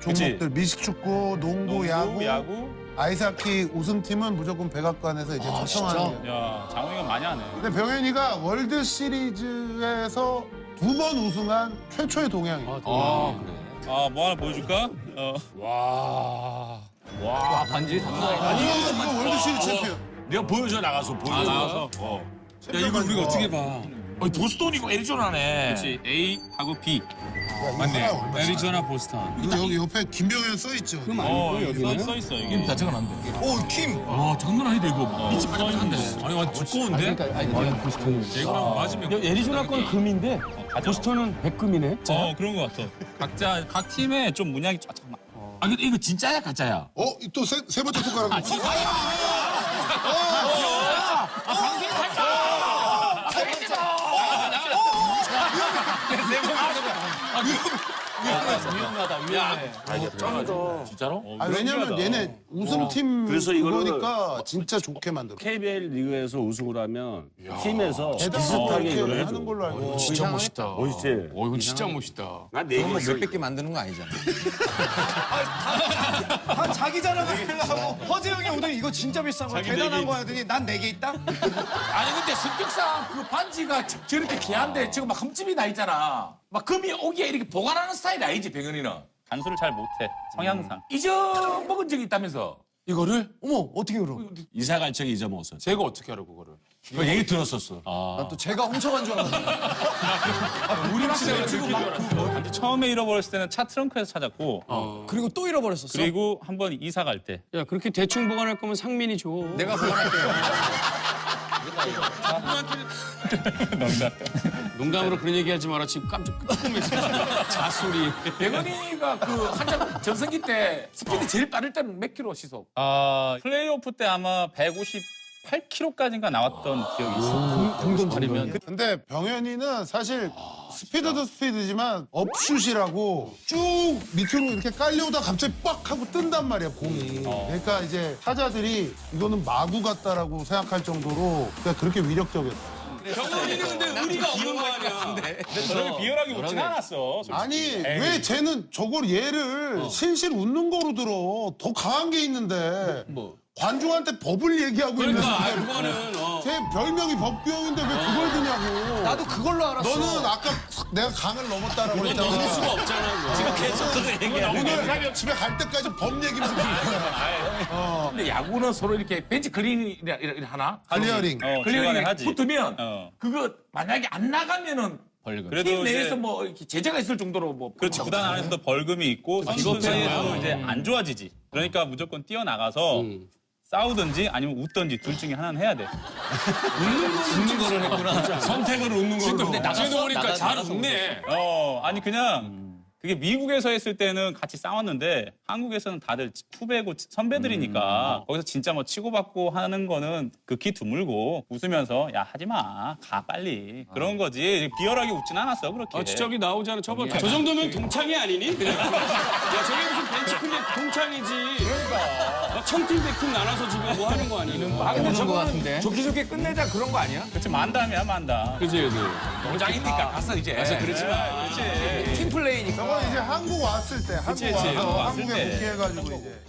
[SPEAKER 8] 종목들 미식축구, 농구, 야구, 아이스하키 우승팀은 무조건 백악관에서 이제 초청하는 거예요.
[SPEAKER 20] 야, 장훈이가 많이 하네.
[SPEAKER 8] 근데 병현이가 월드 시리즈에서 2번 우승한 최초의 동양이에요.
[SPEAKER 20] 뭐 하나 보여줄까?
[SPEAKER 19] 와, 반지 장난 아니다.
[SPEAKER 8] 아니, 이거 월드 시리즈 챔피언.
[SPEAKER 19] 내가 보여줘 나가서
[SPEAKER 20] 나가서.
[SPEAKER 19] 야, 이걸 우리가 어떻게 봐?
[SPEAKER 5] 보스턴이고 애리조나네.
[SPEAKER 20] 그렇지. A하고 B.
[SPEAKER 8] 맞네.
[SPEAKER 20] 애리조나 보스턴.
[SPEAKER 8] 이거 여기 옆에 김병현 써있죠.
[SPEAKER 20] 여기 써 있어 여기.
[SPEAKER 5] 다 적어놨네.
[SPEAKER 8] 킴.
[SPEAKER 5] 와, 장난 아니다 이거. 빛이 빨간데.
[SPEAKER 20] 아니 완전 두꺼운데? 이거랑 맞으면.
[SPEAKER 6] 애리조나 건 금인데 보스턴은 백금이네.
[SPEAKER 20] 그런 거 같아. 각 팀에 좀 문양이 잠깐만.
[SPEAKER 5] 아, 근데 이거 진짜야 가짜야?
[SPEAKER 8] 또 세 번째 손가락.
[SPEAKER 5] 방송이 가짜.
[SPEAKER 14] 짱이다.
[SPEAKER 5] 진짜로?
[SPEAKER 8] 왜냐면 얘네 우승팀
[SPEAKER 17] 그래서 이거를
[SPEAKER 8] 그거니까 진짜 좋게 만들어.
[SPEAKER 17] KBL 리그에서 우승을 하면 팀에서
[SPEAKER 8] 대단하고
[SPEAKER 17] 비슷하게
[SPEAKER 8] 이렇게
[SPEAKER 17] 이걸 해줘.
[SPEAKER 8] 하는 걸로 알고 있어.
[SPEAKER 5] 진짜 멋있다.
[SPEAKER 17] 멋있지?
[SPEAKER 5] 이건 진짜 멋있다.
[SPEAKER 17] 난 네 개 있어.
[SPEAKER 12] 몇백 개 만드는 거 아니잖아.
[SPEAKER 2] 다 자기 자랑하려고 허재 형이 오늘 이거 진짜 비싼 거야. 대단한 거 하더니 난 4개 있다?
[SPEAKER 5] 아니 근데 성격상 그 반지가 저렇게 귀한데 지금 막 흠집이 나 있잖아. 막 금이 오기에 이렇게 보관하는 스타일이 아니지 병현이는.
[SPEAKER 20] 간수를 잘 못해. 성향상.
[SPEAKER 5] 잊어먹은 적이 있다면서. 이거를?
[SPEAKER 1] 어머, 어떻게 그럼?
[SPEAKER 17] 이사 갈 적에 잊어먹었어.
[SPEAKER 5] 제가 어떻게 알아 그거를?
[SPEAKER 17] 그 얘기 들었었어.
[SPEAKER 1] 난 또 제가 훔쳐간 줄 알았는데.
[SPEAKER 20] 우리 집에 지금 막 처음에 잃어버렸을 때는 차 트렁크에서 찾았고.
[SPEAKER 1] 그리고 또 잃어버렸었어?
[SPEAKER 20] 그리고 한 번 이사 갈 때.
[SPEAKER 4] 야 그렇게 대충 보관할 거면 상민이 줘.
[SPEAKER 1] 내가 보관할게요.
[SPEAKER 4] 농담으로 그런 얘기하지 마라. 지금 깜짝 끄덕끄덕 자소리.
[SPEAKER 5] 병현이가 그 한참 전성기 때 스피드 제일 빠를 때는 몇 킬로 시속?
[SPEAKER 20] 플레이오프 때 아마 150 8kg까지인가 나왔던 기억이 있어.
[SPEAKER 8] 공동 자리면. 근데 병현이는 사실 스피드도 스피드지만 업슛이라고 쭉 밑으로 이렇게 깔려오다 갑자기 빡 하고 뜬단 말이야 공이. 그러니까 이제 타자들이 이거는 마구 같다라고 생각할 정도로 그렇게 위력적이었어.
[SPEAKER 4] 병원이는 근데 의리가 없는 거 아니야.
[SPEAKER 20] 근데 저렇게 비열하게 웃진 않았어. 솔직히.
[SPEAKER 8] 아니 왜 쟤는 저걸 얘를 실실 웃는 거로 들어. 더 강한 게 있는데 관중한테 법을 얘기하고
[SPEAKER 4] 그러니까,
[SPEAKER 8] 있는데
[SPEAKER 4] 그거는,
[SPEAKER 8] 제 별명이 법규형인데 왜 그걸 드냐고.
[SPEAKER 2] 나도 그걸로 알았어.
[SPEAKER 8] 너는 아까 내가 강을 넘었다라고 했잖아.
[SPEAKER 4] 넘을 수가 없잖아.
[SPEAKER 8] 지금
[SPEAKER 4] 계속 그거 얘기하는
[SPEAKER 8] 오늘 집에 갈 때까지 법 얘기만 해.
[SPEAKER 10] 근데 야구는 서로 이렇게 벤치 클리닝이라 하나?
[SPEAKER 8] 클리어링.
[SPEAKER 10] 클리어링에
[SPEAKER 20] 하지.
[SPEAKER 10] 붙으면 그거 만약에 안 나가면은
[SPEAKER 20] 그래도
[SPEAKER 10] 팀 내에서
[SPEAKER 20] 이제-
[SPEAKER 10] 뭐 이렇게 제재가 있을 정도로 뭐
[SPEAKER 20] 그렇지 구단 안에서도 벌금이 있고 선수들 사이에서도 이제 안 좋아지지. 그러니까 무조건 뛰어나가서 싸우든지 아니면 웃든지 둘 중에 하나는 해야 돼.
[SPEAKER 4] 웃는 거를 했구나. 선택을 웃는 걸로. 근데 나가서 보니까 잘 웃네.
[SPEAKER 20] 아니 그냥 그게 미국에서 했을 때는 같이 싸웠는데 한국에서는 다들 후배고 선배들이니까 거기서 진짜 뭐 치고받고 하는 거는 극히 드물고 웃으면서 야 하지 마, 가 빨리 그런 거지. 비열하게 웃진 않았어 그렇게.
[SPEAKER 4] 아, 진짜 여기 나오지 않아. 저 정도면 동창이 아니니? 그냥. 야, 저게 무슨 벤치 클리어 동창이지. 그러니까. 막 천팀 백팀 나눠서 지금 뭐 하는 거 아니야?
[SPEAKER 12] 아, 근데 저거는 좋게 끝내자 그런 거 아니야?
[SPEAKER 20] 그렇지 만담이야 만담.
[SPEAKER 4] 그지.
[SPEAKER 12] 농장이니까 가서 이제.
[SPEAKER 4] 그래서 그렇지만.
[SPEAKER 12] 팀 플레이니까.
[SPEAKER 8] 저건 이제 한국 왔을 때, 한국
[SPEAKER 20] 그치,
[SPEAKER 8] 와서
[SPEAKER 20] 한국 왔을
[SPEAKER 8] 한국에
[SPEAKER 20] 때.
[SPEAKER 8] 복귀해가지고 이제.